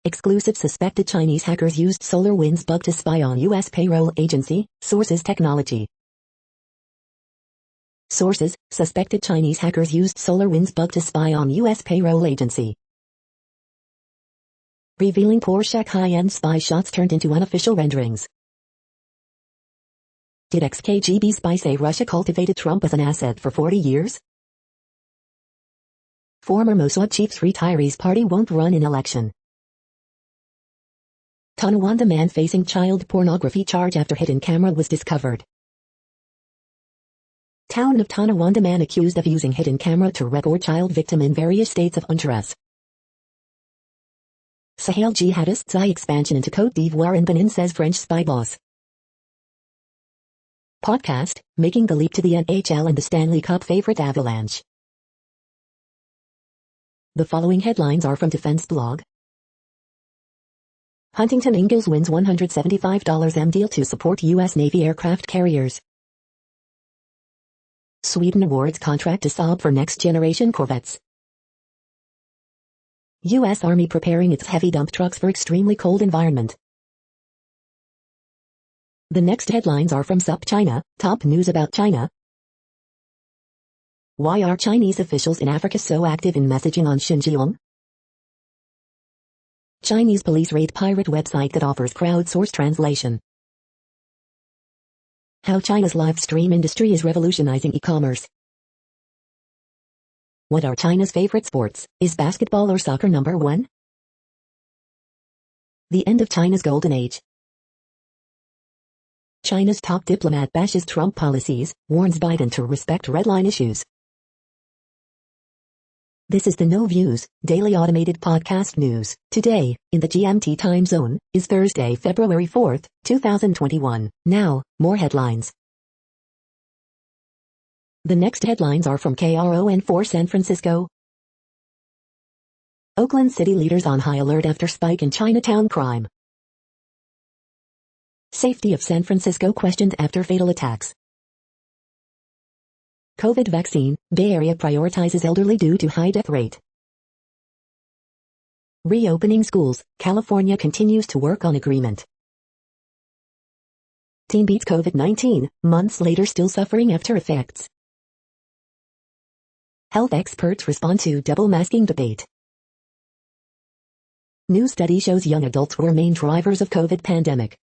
Exclusive suspected Chinese hackers used SolarWinds bug to spy on U.S. payroll agency, sources technology. Sources, suspected Chinese hackers used SolarWinds bug to spy on U.S. payroll agency. Revealing Porsche high-end spy shots turned into unofficial renderings. Did ex-KGB spy say Russia cultivated Trump as an asset for 40 years? Former Mossad chief's retirees party won't run in election. Tonawanda man facing child pornography charge after hidden camera was discovered. Town of Tonawanda man accused of using hidden camera to record child victim in various states of undress. Sahel jihadists eye expansion into Côte d'Ivoire and Benin says French spy boss. Podcast, making the leap to the NHL and the Stanley Cup favorite Avalanche. The following headlines are from Defense Blog. Huntington Ingalls wins $175 M deal to support U.S. Navy aircraft carriers. Sweden awards contract to Saab for next-generation corvettes. U.S. Army preparing its heavy dump trucks for extremely cold environment. The next headlines are from SupChina, top news about China. Why are Chinese officials in Africa so active in messaging on Xinjiang? Chinese police raid pirate website that offers crowdsourced translation. How China's live stream industry is revolutionizing e-commerce. What are China's favorite sports? Is basketball or soccer number 1? The end of China's golden age. China's top diplomat bashes Trump policies, warns Biden to respect red line issues. This is the No Views, daily automated podcast news. Today, in the GMT time zone, is Thursday, February 4th, 2021. Now, more headlines. The next headlines are from KRON4 San Francisco. Oakland City leaders on high alert after spike in Chinatown crime. Safety of San Francisco questioned after fatal attacks. COVID vaccine, Bay Area prioritizes elderly due to high death rate. Reopening schools, California continues to work on agreement. Teen beats COVID-19, months later still suffering after effects. Health experts respond to double masking debate. New study shows young adults were main drivers of COVID pandemic.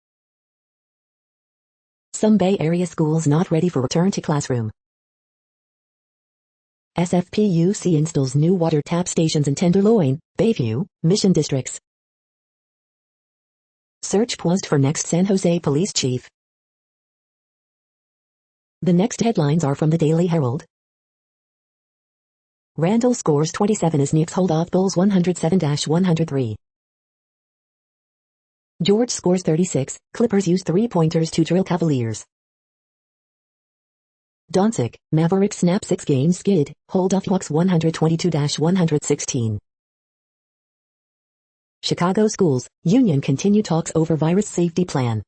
Some Bay Area schools not ready for return to classroom. SFPUC installs new water tap stations in Tenderloin, Bayview, Mission districts. Search paused for next San Jose police chief. The next headlines are from the Daily Herald. Randall scores 27 as Knicks hold off Bulls 107-103. George scores 36, Clippers use three-pointers to drill Cavaliers. Doncic, Mavericks snap 6-game skid, hold off Hawks 122-116. Chicago schools, union continue talks over virus safety plan.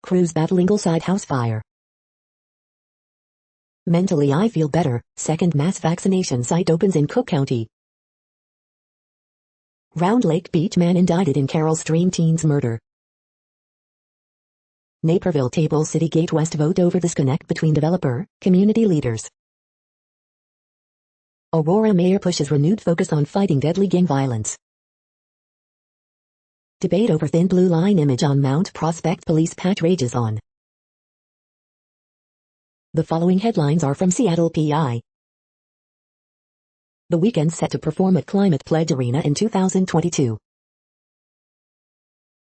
Crews battle Ingleside house fire. Mentally I feel better, second mass vaccination site opens in Cook County. Round Lake Beach man indicted in Carroll Stream teen's murder. Naperville Table City Gate West vote over disconnect between developer, community leaders. Aurora mayor pushes renewed focus on fighting deadly gang violence. Debate over thin blue line image on Mount Prospect police patch rages on. The following headlines are from Seattle PI. The Weeknd set to perform at Climate Pledge Arena in 2022.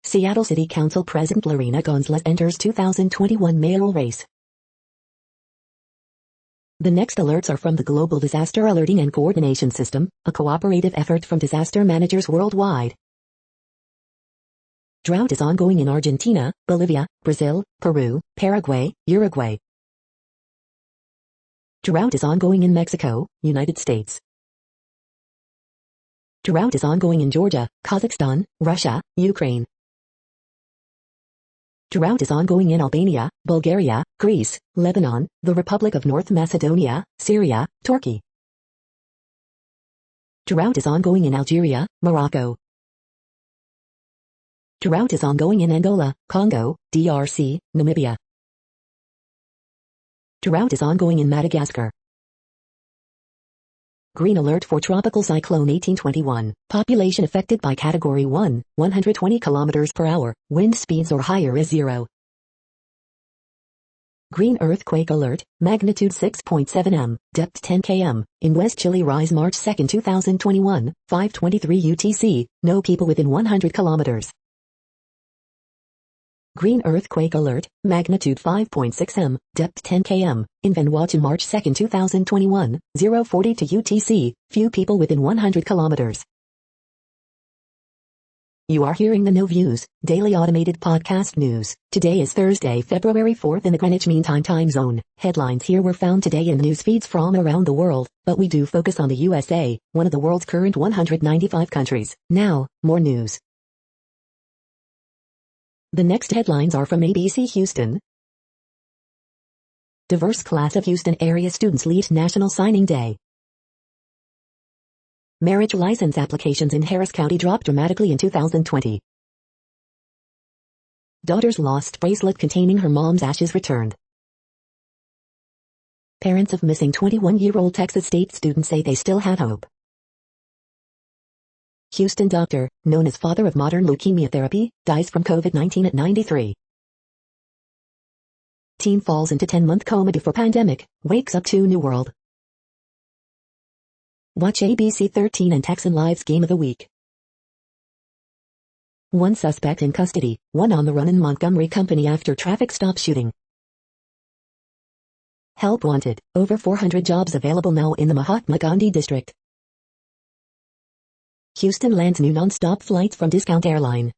Seattle City Council President Lorena Gonzalez enters 2021 mayoral race. The next alerts are from the Global Disaster Alerting and Coordination System, a cooperative effort from disaster managers worldwide. Drought is ongoing in Argentina, Bolivia, Brazil, Peru, Paraguay, Uruguay. Drought is ongoing in Mexico, United States. Drought is ongoing in Georgia, Kazakhstan, Russia, Ukraine. Drought is ongoing in Albania, Bulgaria, Greece, Lebanon, the Republic of North Macedonia, Syria, Turkey. Drought is ongoing in Algeria, Morocco. Drought is ongoing in Angola, Congo, DRC, Namibia. Drought is ongoing in Madagascar. Green alert for Tropical Cyclone 1821. Population affected by Category 1, 120 km per hour, wind speeds or higher is 0. Green earthquake alert, magnitude 6.7 m, depth 10 km, in West Chile rise March 2, 2021, 5:23 UTC, no people within 100 km. Green earthquake alert, magnitude 5.6 m, depth 10 km, in Vanuatu March 2, 2021, 0:42 UTC, few people within 100 km. You are hearing the No Views, daily automated podcast news. Today is Thursday, February 4th in the Greenwich Mean Time zone. Headlines here were found today in news feeds from around the world, but we do focus on the USA, one of the world's current 195 countries. Now, more news. The next headlines are from ABC Houston. Diverse class of Houston area students lead National Signing Day. Marriage license applications in Harris County dropped dramatically in 2020. Daughter's lost bracelet containing her mom's ashes returned. Parents of missing 21-year-old Texas State student say they still have hope. Houston doctor, known as father of modern leukemia therapy, dies from COVID-19 at 93. Teen falls into 10-month coma before pandemic, wakes up to new world. Watch ABC 13 and Texan Live's Game of the Week. One suspect in custody, one on the run in Montgomery Company after traffic stop shooting. Help wanted, over 400 jobs available now in the Mahatma Gandhi district. Houston lands new non-stop flights from discount airline.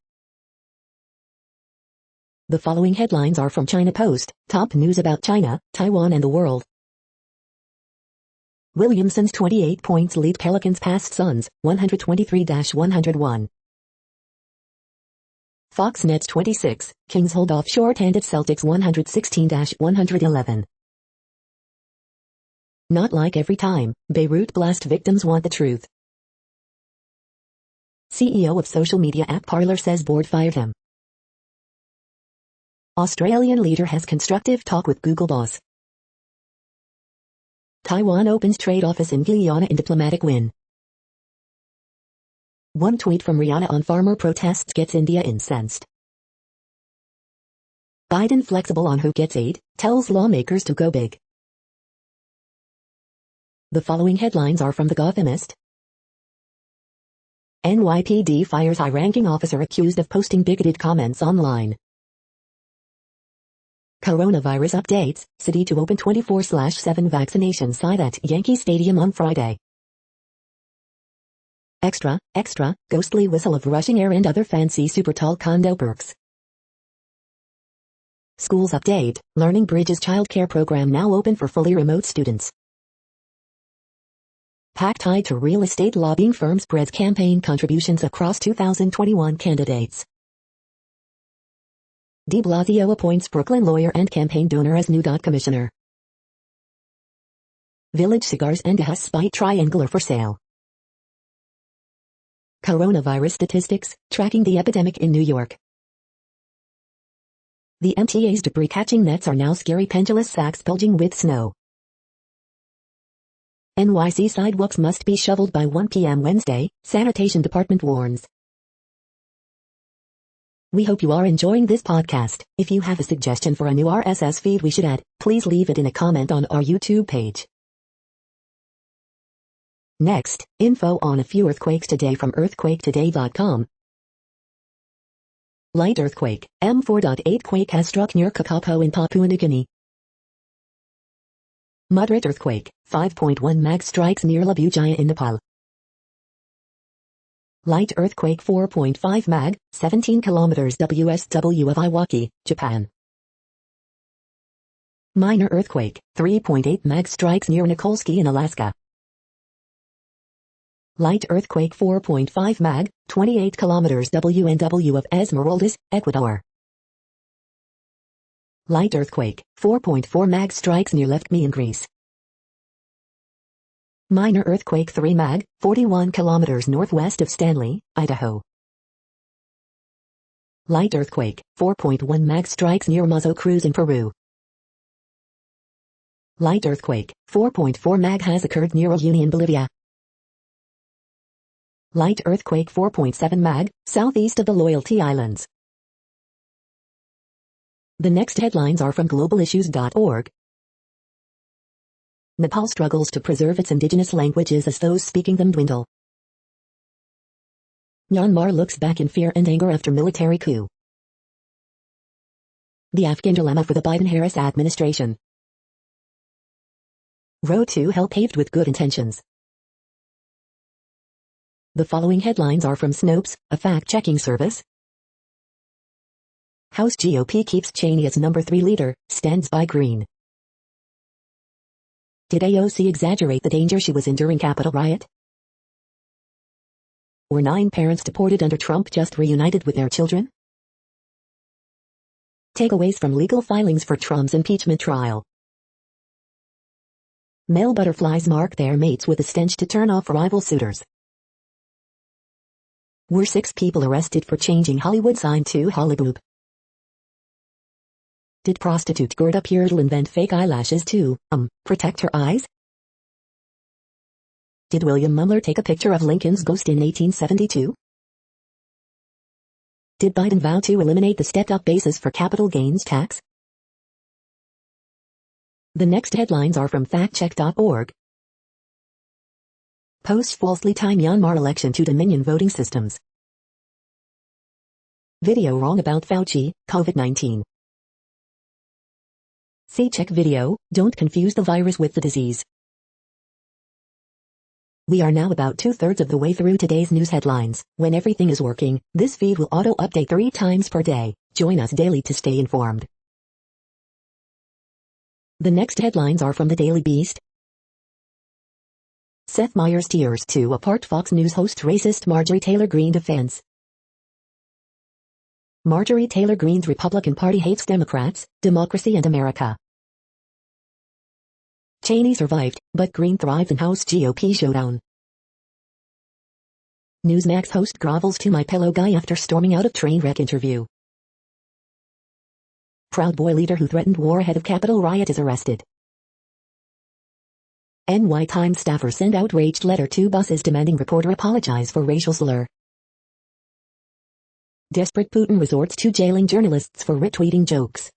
The following headlines are from China Post, top news about China, Taiwan and the world. Williamson's 28 points lead Pelicans past Suns, 123-101. Fox Nets 26, Kings hold off short-handed Celtics 116-111. Not like every time, Beirut blast victims want the truth. CEO of social media app Parler says board fired him. Australian leader has constructive talk with Google boss. Taiwan opens trade office in Guyana in diplomatic win. One tweet from Rihanna on farmer protests gets India incensed. Biden flexible on who gets aid, tells lawmakers to go big. The following headlines are from The Gothamist. NYPD fires high-ranking officer accused of posting bigoted comments online. Coronavirus updates, city to open 24/7 vaccination site at Yankee Stadium on Friday. Extra, ghostly whistle of rushing air and other fancy super tall condo perks. Schools update, Learning Bridges childcare program now open for fully remote students. PAC tied to real estate lobbying firm spreads campaign contributions across 2021 candidates. De Blasio appoints Brooklyn lawyer and campaign donor as new commissioner. Village cigars and a spite triangle are for sale. Coronavirus statistics, tracking the epidemic in New York. The MTA's debris-catching nets are now scary pendulous sacks bulging with snow. NYC sidewalks must be shoveled by 1 p.m. Wednesday, sanitation department warns. We hope you are enjoying this podcast. If you have a suggestion for a new RSS feed we should add, please leave it in a comment on our YouTube page. Next, info on a few earthquakes today from earthquaketoday.com. Light earthquake, M4.8 quake has struck near Kakapo in Papua New Guinea. Moderate earthquake, 5.1 mag strikes near Labujaya in Nepal. Light earthquake 4.5 mag, 17 kilometers WSW of Iwaki, Japan. Minor earthquake, 3.8 mag strikes near Nikolsky in Alaska. Light earthquake 4.5 mag, 28 kilometers WNW of Esmeraldas, Ecuador. Light earthquake, 4.4 mag strikes near Lefkmi in Greece. Minor earthquake 3 mag, 41 kilometers northwest of Stanley, Idaho. Light earthquake, 4.1 mag strikes near Mazo Cruz in Peru. Light earthquake, 4.4 mag has occurred near Uyuni in Bolivia. Light earthquake 4.7 mag, southeast of the Loyalty Islands. The next headlines are from globalissues.org. Nepal struggles to preserve its indigenous languages as those speaking them dwindle. Myanmar looks back in fear and anger after military coup. The Afghan dilemma for the Biden-Harris administration. Road to hell paved with good intentions. The following headlines are from Snopes, a fact-checking service. House GOP keeps Cheney as number 3 leader, stands by Green. Did AOC exaggerate the danger she was in during Capitol riot? Were 9 parents deported under Trump just reunited with their children? Takeaways from legal filings for Trump's impeachment trial. Male butterflies mark their mates with a stench to turn off rival suitors. Were 6 people arrested for changing Hollywood sign to Hollyboob? Did prostitute Gerda Pearl invent fake eyelashes to, protect her eyes? Did William Mumler take a picture of Lincoln's ghost in 1872? Did Biden vow to eliminate the stepped-up basis for capital gains tax? The next headlines are from factcheck.org. Post falsely tie Myanmar election to Dominion voting systems. Video wrong about Fauci, COVID-19. See check video, don't confuse the virus with the disease. We are now about 2/3 of the way through today's news headlines. When everything is working, this feed will auto-update 3 times per day. Join us daily to stay informed. The next headlines are from the Daily Beast. Seth Meyers tears to apart Fox News host racist Marjorie Taylor Greene defense. Marjorie Taylor Greene's Republican Party hates Democrats, democracy and America. Cheney survived, but Greene thrived in House GOP showdown. Newsmax host grovels to My Pillow guy after storming out of train wreck interview. Proud Boy leader who threatened war ahead of Capitol riot is arrested. NY Times staffer send outraged letter to bosses demanding reporter apologize for racial slur. Desperate Putin resorts to jailing journalists for retweeting jokes.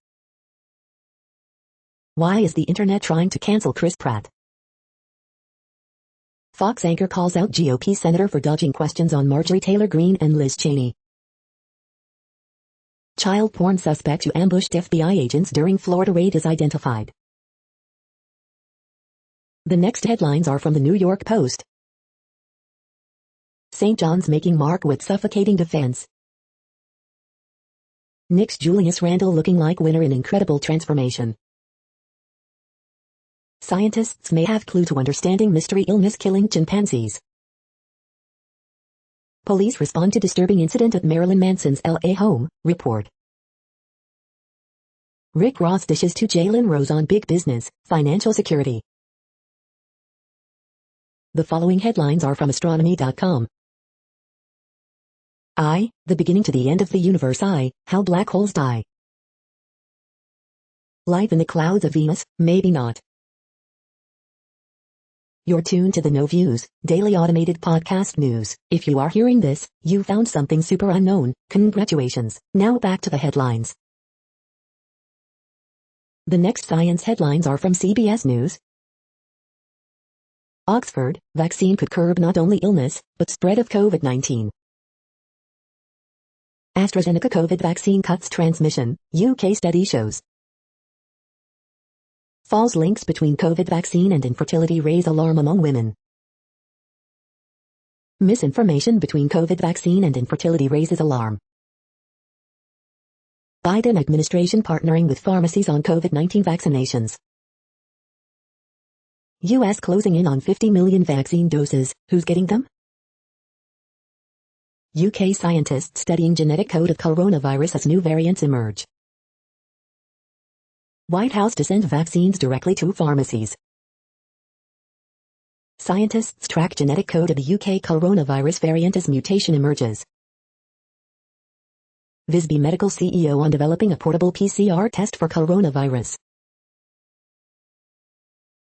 Why is the internet trying to cancel Chris Pratt? Fox anchor calls out GOP senator for dodging questions on Marjorie Taylor Greene and Liz Cheney. Child porn suspect who ambushed FBI agents during Florida raid is identified. The next headlines are from the New York Post. St. John's making Mark with suffocating defense. Knicks Julius Randle looking like winner in incredible transformation. Scientists may have clue to understanding mystery illness killing chimpanzees. Police respond to disturbing incident at Marilyn Manson's L.A. home, report. Rick Ross dishes to Jalen Rose on big business, financial security. The following headlines are from astronomy.com. I, the beginning to the end of the universe. I, how black holes die. Life in the clouds of Venus, maybe not. You're tuned to the No Views, daily automated podcast news. If you are hearing this, you found something super unknown. Congratulations. Now back to the headlines. The next science headlines are from CBS News. Oxford, vaccine could curb not only illness, but spread of COVID-19. AstraZeneca COVID vaccine cuts transmission, UK study shows. False links between COVID vaccine and infertility raise alarm among women. Misinformation between COVID vaccine and infertility raises alarm. Biden administration partnering with pharmacies on COVID-19 vaccinations. U.S. closing in on 50 million vaccine doses. Who's getting them? UK scientists studying genetic code of coronavirus as new variants emerge. White House to send vaccines directly to pharmacies. Scientists track genetic code of the UK coronavirus variant as mutation emerges. Visby Medical CEO on developing a portable PCR test for coronavirus.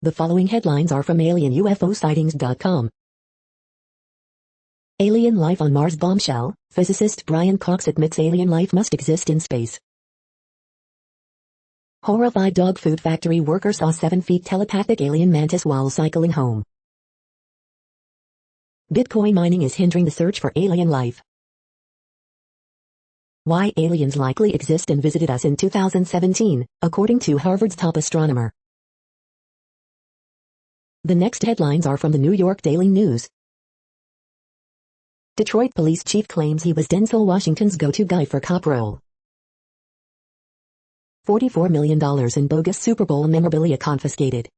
The following headlines are from alienUFOsightings.com. Alien life on Mars bombshell, physicist Brian Cox admits alien life must exist in space. Horrified dog food factory worker saw 7 feet telepathic alien mantis while cycling home. Bitcoin mining is hindering the search for alien life. Why aliens likely exist and visited us in 2017, according to Harvard's top astronomer. The next headlines are from the New York Daily News. Detroit police chief claims he was Denzel Washington's go-to guy for cop role. $44 million in bogus Super Bowl memorabilia confiscated.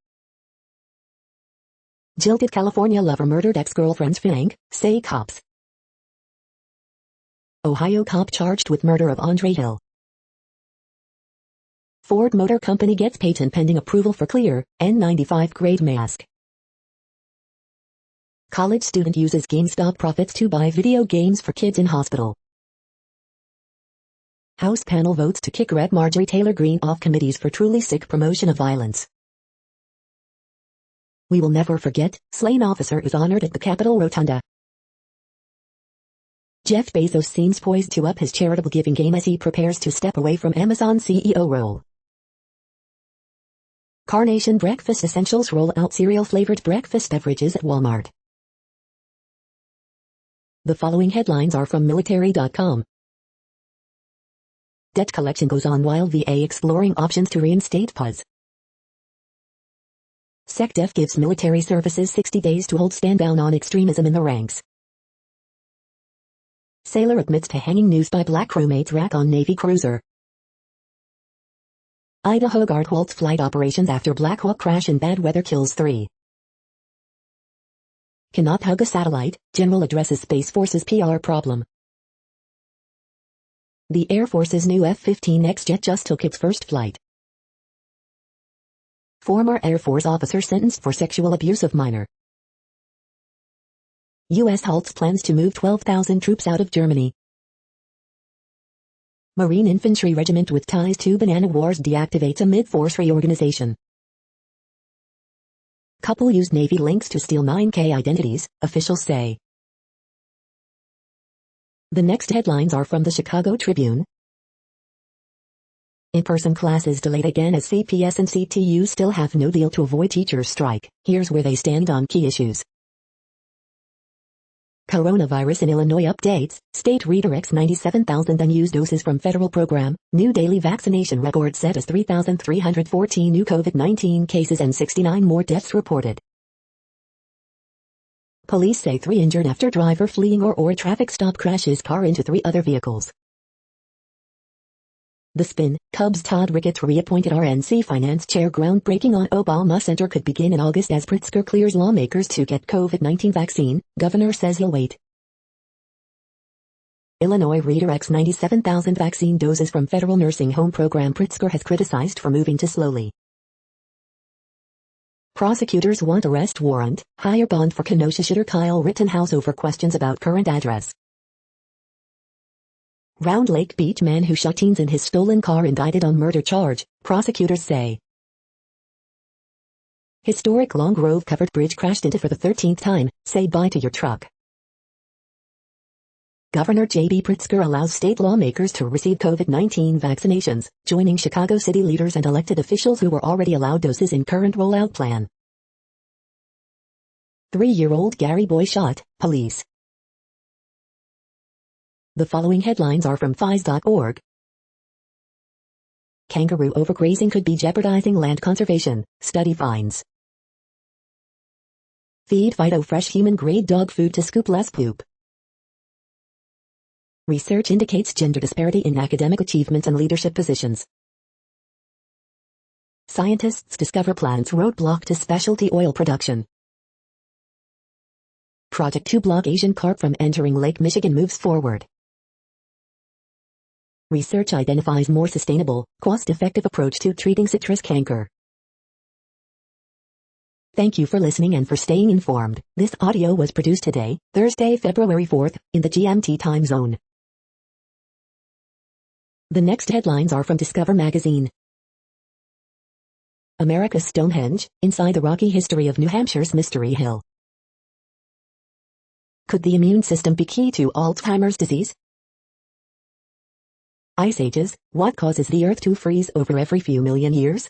Jilted California lover murdered ex-girlfriend's Frank, say cops. Ohio cop charged with murder of Andre Hill. Ford Motor Company gets patent pending approval for clear, N95 grade mask. College student uses GameStop profits to buy video games for kids in hospital. House panel votes to kick Rep. Marjorie Taylor Greene off committees for truly sick promotion of violence. We will never forget, slain officer is honored at the Capitol Rotunda. Jeff Bezos seems poised to up his charitable giving game as he prepares to step away from Amazon CEO role. Carnation Breakfast Essentials roll out cereal-flavored breakfast beverages at Walmart. The following headlines are from military.com. Debt collection goes on while VA exploring options to reinstate PUS. SecDef gives military services 60 days to hold stand down on extremism in the ranks. Sailor admits to hanging noose by black crewmates rack on Navy cruiser. Idaho Guard halts flight operations after Black Hawk crash in bad weather kills 3. Cannot hug a satellite, General addresses Space Force's PR problem. The Air Force's new F-15X jet just took its first flight. Former Air Force officer sentenced for sexual abuse of minor. U.S. halts plans to move 12,000 troops out of Germany. Marine Infantry Regiment with ties to Banana Wars deactivates a mid-force reorganization. Couple used Navy links to steal 9K identities, officials say. The next headlines are from the Chicago Tribune. In-person classes delayed again as CPS and CTU still have no deal to avoid teachers' strike. Here's where they stand on key issues. Coronavirus in Illinois updates, state redirects 97,000 unused doses from federal program, new daily vaccination record set as 3,314 new COVID-19 cases and 69 more deaths reported. Police say 3 injured after driver fleeing or traffic stop crashes car into 3 other vehicles. The Spin, Cubs Todd Ricketts reappointed RNC Finance Chair groundbreaking on Obama Center could begin in August as Pritzker clears lawmakers to get COVID-19 vaccine, governor says he'll wait. Illinois redirects 97,000 vaccine doses from federal nursing home program Pritzker has criticized for moving too slowly. Prosecutors want arrest warrant, higher bond for Kenosha shooter Kyle Rittenhouse over questions about current address. Round Lake Beach man who shot teens in his stolen car indicted on murder charge, prosecutors say. Historic Long Grove covered bridge crashed into for the 13th time, say bye to your truck. Governor J.B. Pritzker allows state lawmakers to receive COVID-19 vaccinations, joining Chicago city leaders and elected officials who were already allowed doses in current rollout plan. 3-year-old Gary boy shot, police. The following headlines are from FIS.org. Kangaroo overgrazing could be jeopardizing land conservation, study finds. Feed Fido fresh human-grade dog food to scoop less poop. Research indicates gender disparity in academic achievement and leadership positions. Scientists discover plant's roadblock to specialty oil production. Project to block Asian carp from entering Lake Michigan moves forward. Research identifies more sustainable, cost-effective approach to treating citrus canker. Thank you for listening and for staying informed. This audio was produced today, Thursday, February 4th, in the GMT time zone. The next headlines are from Discover magazine. America's Stonehenge, Inside the Rocky History of New Hampshire's Mystery Hill. Could the immune system be key to Alzheimer's disease? Ice ages, what causes the Earth to freeze over every few million years?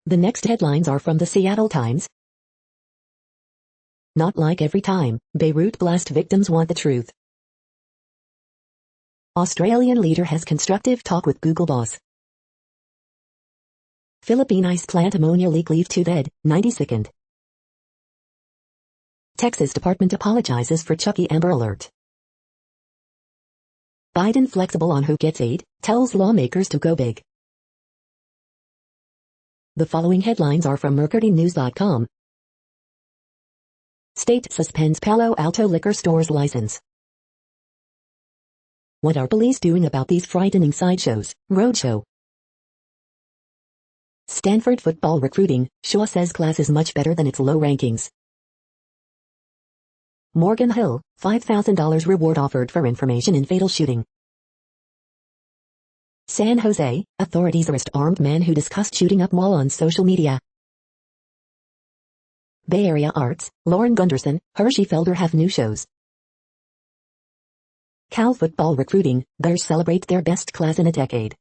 The next headlines are from the Seattle Times. Not like every time, Beirut blast victims want the truth. Australian leader has constructive talk with Google boss. Philippine ice plant ammonia leak leave 2 dead, 90 sickened. Texas Department apologizes for Chucky Amber Alert. Biden flexible on who gets aid, tells lawmakers to go big. The following headlines are from MercuryNews.com. State suspends Palo Alto liquor store's license. What are police doing about these frightening sideshows? Roadshow. Stanford football recruiting, Shaw says class is much better than its low rankings. Morgan Hill, $5,000 reward offered for information in fatal shooting. San Jose, authorities arrest armed man who discussed shooting up mall on social media. Bay Area Arts, Lauren Gunderson, Hershey Felder have new shows. Cal football recruiting, Bears celebrate their best class in a decade.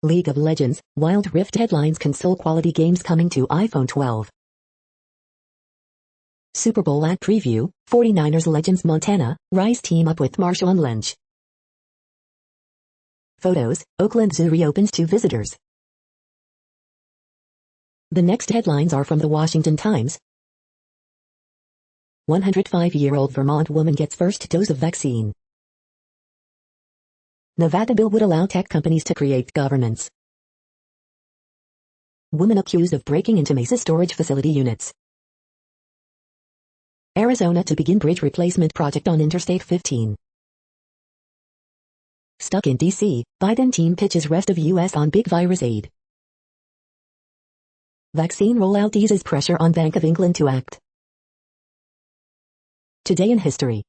League of Legends, Wild Rift headlines console quality games coming to iPhone 12. Super Bowl ad preview, 49ers Legends Montana, Rice team up with Marshawn Lynch. Photos, Oakland Zoo reopens to visitors. The next headlines are from the Washington Times. 105-year-old Vermont woman gets first dose of vaccine. Nevada bill would allow tech companies to create governance. Woman accused of breaking into Mesa storage facility units. Arizona to begin bridge replacement project on Interstate 15. Stuck in D.C., Biden team pitches rest of U.S. on big virus aid. Vaccine rollout eases pressure on Bank of England to act. Today in history.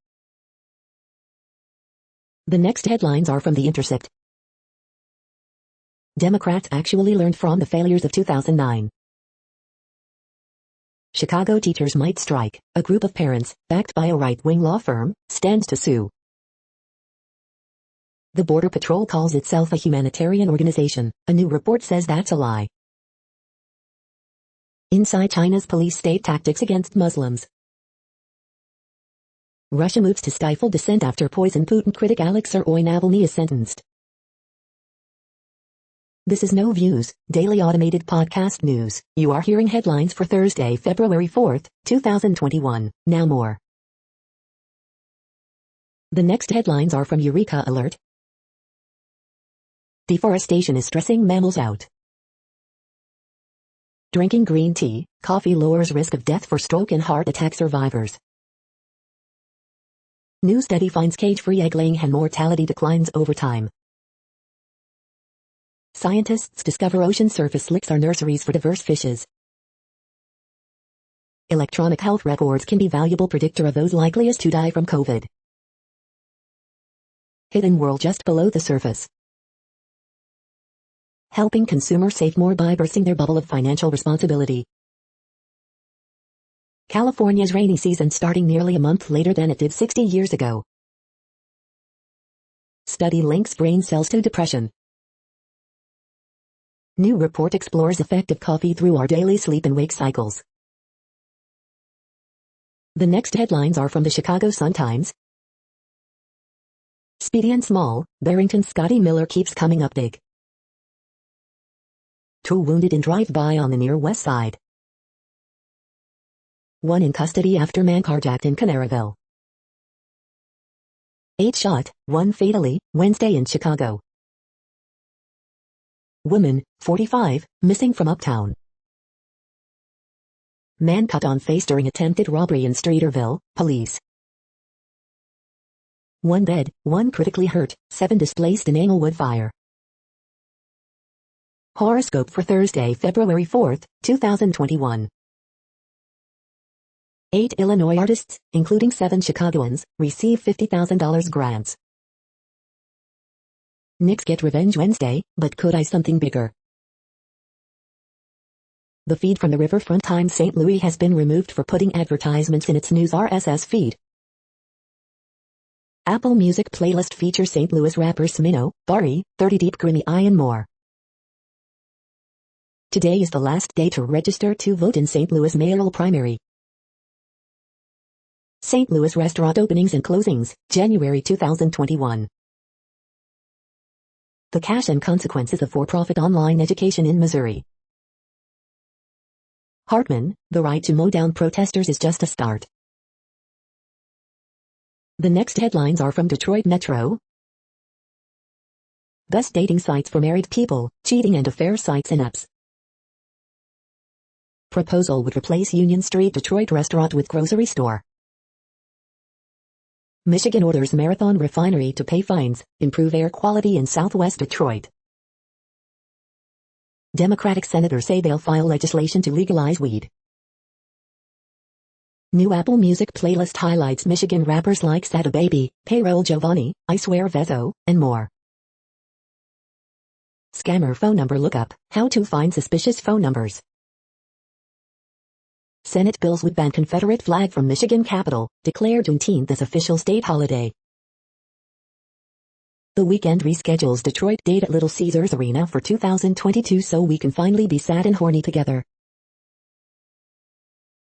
The next headlines are from The Intercept. Democrats actually learned from the failures of 2009. Chicago teachers might strike. A group of parents, backed by a right-wing law firm, stands to sue. The Border Patrol calls itself a humanitarian organization. A new report says that's a lie. Inside China's police state tactics against Muslims. Russia moves to stifle dissent after poison Putin critic Alexei Navalny is sentenced. This is No Views, daily automated podcast news. You are hearing headlines for Thursday, February 4th, 2021. Now more. The next headlines are from Eureka Alert. Deforestation is stressing mammals out. Drinking green tea, coffee lowers risk of death for stroke and heart attack survivors. New study finds cage-free egg-laying hen mortality declines over time. Scientists discover ocean surface slicks are nurseries for diverse fishes. Electronic health records can be valuable predictor of those likeliest to die from COVID. Hidden world just below the surface. Helping consumers save more by bursting their bubble of financial responsibility. California's rainy season starting nearly a month later than it did 60 years ago. Study links brain cells to depression. New report explores effect of coffee through our daily sleep and wake cycles. The next headlines are from the Chicago Sun-Times. Speedy and small, Barrington's Scotty Miller keeps coming up big. 2 wounded in drive-by on the near West Side. 1 in custody after man carjacked in Canaryville. 8 shot, 1 fatally, Wednesday in Chicago. Woman, 45, missing from Uptown. Man cut on face during attempted robbery in Streeterville, police. 1 dead, 1 critically hurt, 7 displaced in Englewood fire. Horoscope for Thursday, February 4th, 2021. 8 Illinois artists, including 7 Chicagoans, receive $50,000 grants. Knicks get revenge Wednesday, but could I something bigger? The feed from the Riverfront Times St. Louis has been removed for putting advertisements in its news RSS feed. Apple Music playlist features St. Louis rappers Smino, Barry, 30 Deep Grimmy I and more. Today is the last day to register to vote in St. Louis mayoral primary. St. Louis restaurant openings and closings, January 2021. The cash and consequences of for-profit online education in Missouri. Hartman, the right to mow down protesters is just a start. The next headlines are from Detroit Metro. Best dating sites for married people, cheating and affair sites and apps. Proposal would replace Union Street Detroit restaurant with grocery store. Michigan orders Marathon Refinery to pay fines, improve air quality in Southwest Detroit. Democratic senators say they'll file legislation to legalize weed. New Apple Music playlist highlights Michigan rappers like Sada Baby, Payroll Giovanni, I Swear Vezo, and more. Scammer phone number lookup, how to find suspicious phone numbers. Senate bills would ban Confederate flag from Michigan Capitol, declare Juneteenth as official state holiday. The Weeknd reschedules Detroit date at Little Caesars Arena for 2022 so we can finally be sad and horny together.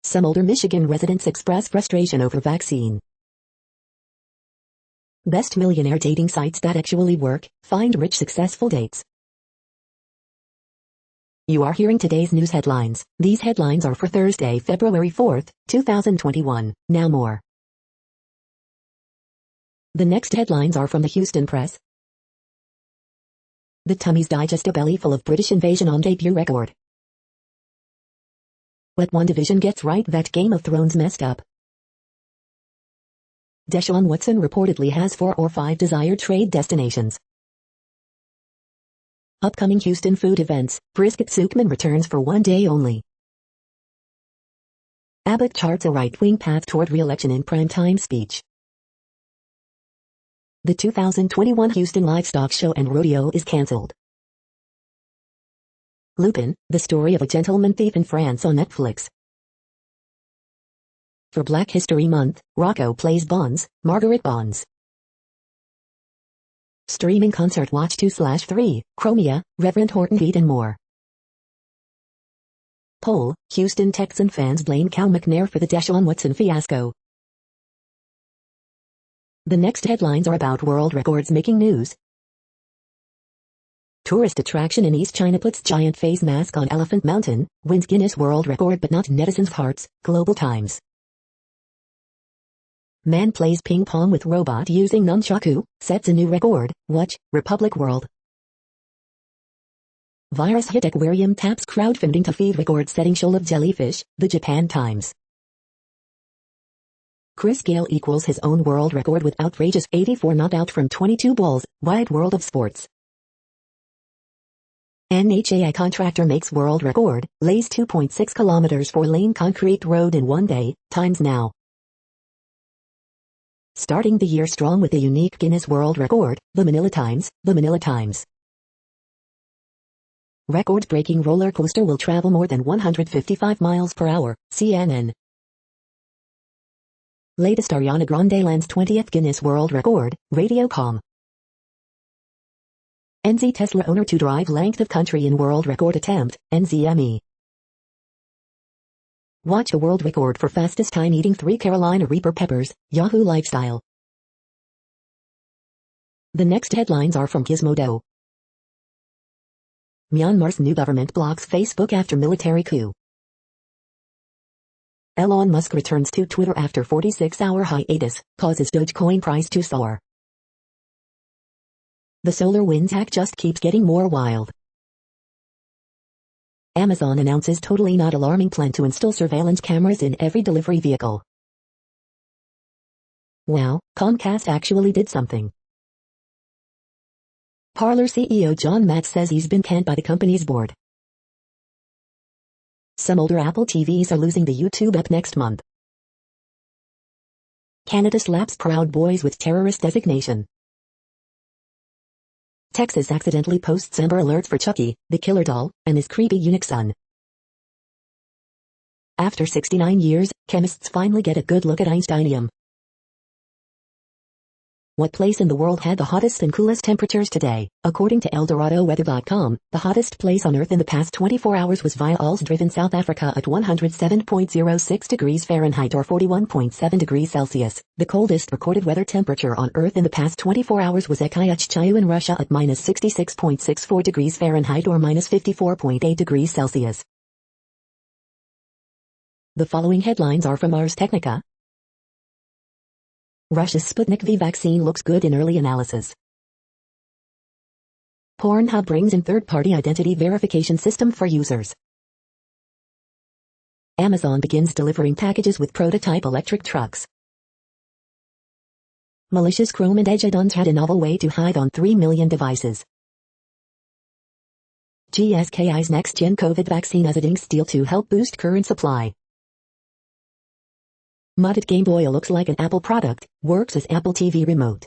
Some older Michigan residents express frustration over vaccine. Best millionaire dating sites that actually work, find rich successful dates. You are hearing today's news headlines. These headlines are for Thursday, February 4th, 2021. Now more. The next headlines are from the Houston Press. The Tummies digest a belly full of British invasion on debut record. But one division gets right that Game of Thrones messed up. Deshaun Watson reportedly has 4 or 5 desired trade destinations. Upcoming Houston food events, Brisket Soupman returns for one day only. Abbott charts a right-wing path toward re-election in primetime speech. The 2021 Houston Livestock Show and Rodeo is cancelled. Lupin, the story of a gentleman thief in France on Netflix. For Black History Month, Rocco plays Bonds, Margaret Bonds. Streaming Concert Watch 2/3, Chromia, Reverend Horton Heat and more. Poll, Houston Texan fans blame Cal McNair for the Deshaun Watson fiasco. The next headlines are about world records making news. Tourist attraction in East China puts giant face mask on Elephant Mountain, wins Guinness World Record but not netizens' hearts, Global Times. Man plays ping pong with robot using nunchaku, sets a new record, watch, Republic World. Virus hit aquarium taps crowdfunding to feed record-setting shoal of jellyfish, the Japan Times. Chris Gayle equals his own world record with outrageous 84 not out from 22 balls, Wide World of Sports. NHAI contractor makes world record, lays 2.6 kilometers 4-lane concrete road in one day, Times Now. Starting the year strong with a unique Guinness World Record, The Manila Times, The Manila Times. Record-breaking roller coaster will travel more than 155 miles per hour, CNN. Latest Ariana Grande lands 20th Guinness World Record, Radio.com. NZ Tesla owner to drive length of country in world record attempt, NZME. Watch a world record for fastest time eating 3 Carolina Reaper peppers, Yahoo Lifestyle. The next headlines are from Gizmodo. Myanmar's new government blocks Facebook after military coup. Elon Musk returns to Twitter after 46-hour hiatus, causes Dogecoin price to soar. The SolarWinds hack just keeps getting more wild. Amazon announces totally not alarming plan to install surveillance cameras in every delivery vehicle. Wow, Comcast actually did something. Parler CEO John Matz says he's been canned by the company's board. Some older Apple TVs are losing the YouTube app next month. Canada slaps Proud Boys with terrorist designation. Texas accidentally posts Amber Alerts for Chucky, the killer doll, and his creepy eunuch son. After 69 years, chemists finally get a good look at Einsteinium. What place in the world had the hottest and coolest temperatures today? According to ElDoradoWeather.com, the hottest place on Earth in the past 24 hours was via Alsdriven, South Africa at 107.06 degrees Fahrenheit or 41.7 degrees Celsius. The coldest recorded weather temperature on Earth in the past 24 hours was Ekayachchayu in Russia at minus 66.64 degrees Fahrenheit or minus 54.8 degrees Celsius. The following headlines are from Ars Technica. Russia's Sputnik V vaccine looks good in early analysis. Pornhub brings in third-party identity verification system for users. Amazon begins delivering packages with prototype electric trucks. Malicious Chrome and Edge add-ons had a novel way to hide on 3 million devices. GSKI's next-gen COVID vaccine has adding steel to help boost current supply. Modded Game Boy looks like an Apple product, works as Apple TV remote.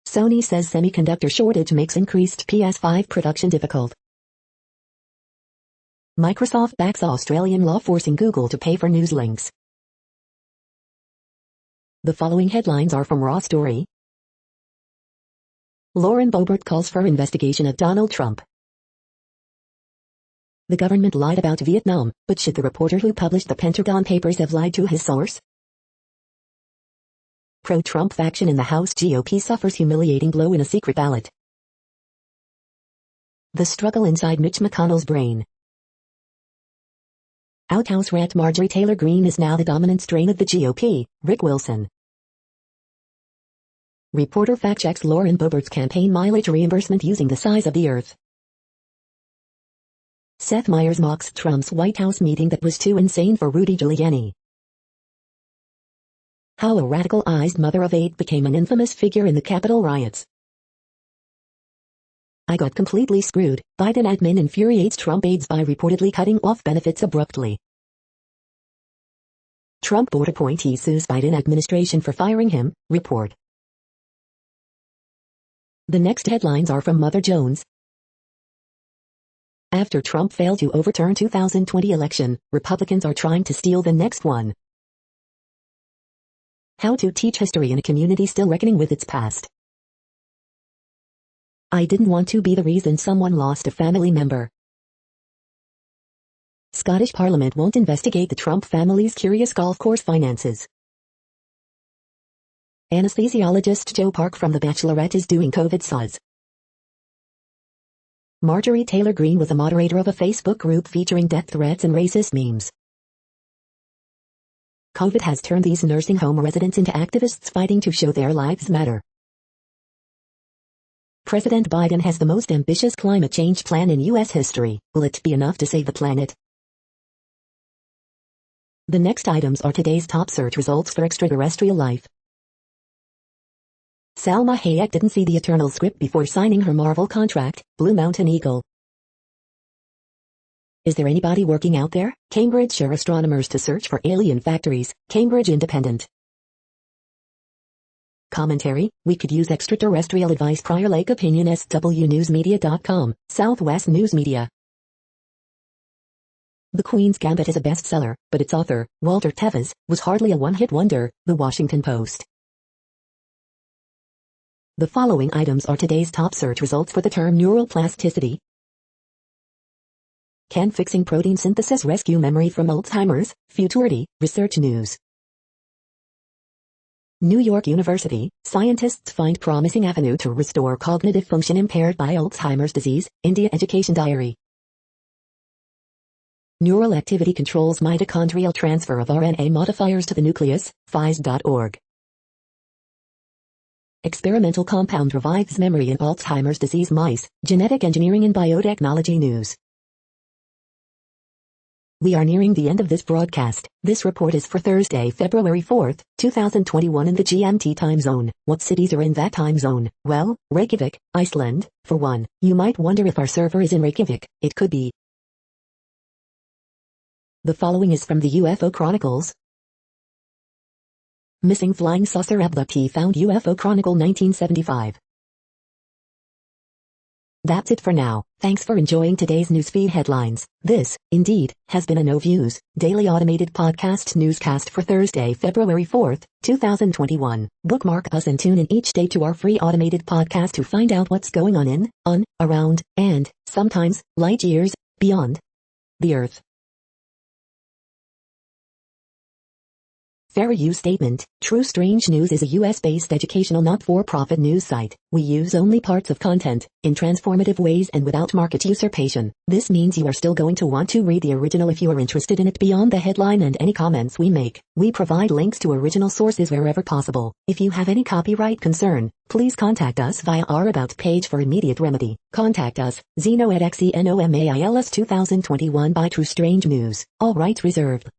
Sony says semiconductor shortage makes increased PS5 production difficult. Microsoft backs Australian law forcing Google to pay for news links. The following headlines are from Raw Story. Lauren Boebert calls for investigation of Donald Trump. The government lied about Vietnam, but should the reporter who published the Pentagon Papers have lied to his source? Pro-Trump faction in the House GOP suffers humiliating blow in a secret ballot. The struggle inside Mitch McConnell's brain. Outhouse rat Marjorie Taylor Greene is now the dominant strain of the GOP, Rick Wilson. Reporter fact-checks Lauren Boebert's campaign mileage reimbursement using the size of the earth. Seth Meyers mocks Trump's White House meeting that was too insane for Rudy Giuliani. How a radicalized mother of 8 became an infamous figure in the Capitol riots. I got completely screwed. Biden admin infuriates Trump aides by reportedly cutting off benefits abruptly. Trump board appointee sues Biden administration for firing him, report. The next headlines are from Mother Jones. After Trump failed to overturn 2020 election, Republicans are trying to steal the next one. How to teach history in a community still reckoning with its past. I didn't want to be the reason someone lost a family member. Scottish Parliament won't investigate the Trump family's curious golf course finances. Anesthesiologist Joe Park from The Bachelorette is doing COVID SARS. Marjorie Taylor Greene was a moderator of a Facebook group featuring death threats and racist memes. COVID has turned these nursing home residents into activists fighting to show their lives matter. President Biden has the most ambitious climate change plan in U.S. history. Will it be enough to save the planet? The next items are today's top search results for extraterrestrial life. Salma Hayek didn't see the Eternal script before signing her Marvel contract, Blue Mountain Eagle. Is there anybody working out there? Cambridgeshire astronomers to search for alien factories, Cambridge Independent. Commentary, we could use extraterrestrial advice. Prior Lake Opinion. SWNewsMedia.com, Southwest News Media. The Queen's Gambit is a bestseller, but its author, Walter Tevis, was hardly a one-hit wonder, The Washington Post. The following items are today's top search results for the term neuroplasticity. Can fixing protein synthesis rescue memory from Alzheimer's? Futurity, Research News. New York University, scientists find promising avenue to restore cognitive function impaired by Alzheimer's disease, India Education Diary. Neural activity controls mitochondrial transfer of RNA modifiers to the nucleus, phys.org. Experimental compound revives memory in Alzheimer's disease mice, Genetic Engineering and Biotechnology News. We are nearing the end of this broadcast. This report is for Thursday, February 4th, 2021 in the GMT time zone. What cities are in that time zone? Well, Reykjavik, Iceland, for one. You might wonder if our server is in Reykjavik. It could be. The following is from the UFO Chronicles. Missing flying saucer abductee found, UFO Chronicle 1975. That's it for now. Thanks for enjoying today's newsfeed headlines. This, indeed, has been a No Views, daily automated podcast newscast for Thursday, February 4th, 2021. Bookmark us and tune in each day to our free automated podcast to find out what's going on, around, and, sometimes, light years, beyond the Earth. Fair use statement. True Strange News is a US-based educational not-for-profit news site. We use only parts of content, in transformative ways and without market usurpation. This means you are still going to want to read the original if you are interested in it beyond the headline and any comments we make. We provide links to original sources wherever possible. If you have any copyright concern, please contact us via our About page for immediate remedy. Contact us, Zeno at XENOMAILS 2021 by True Strange News. All rights reserved.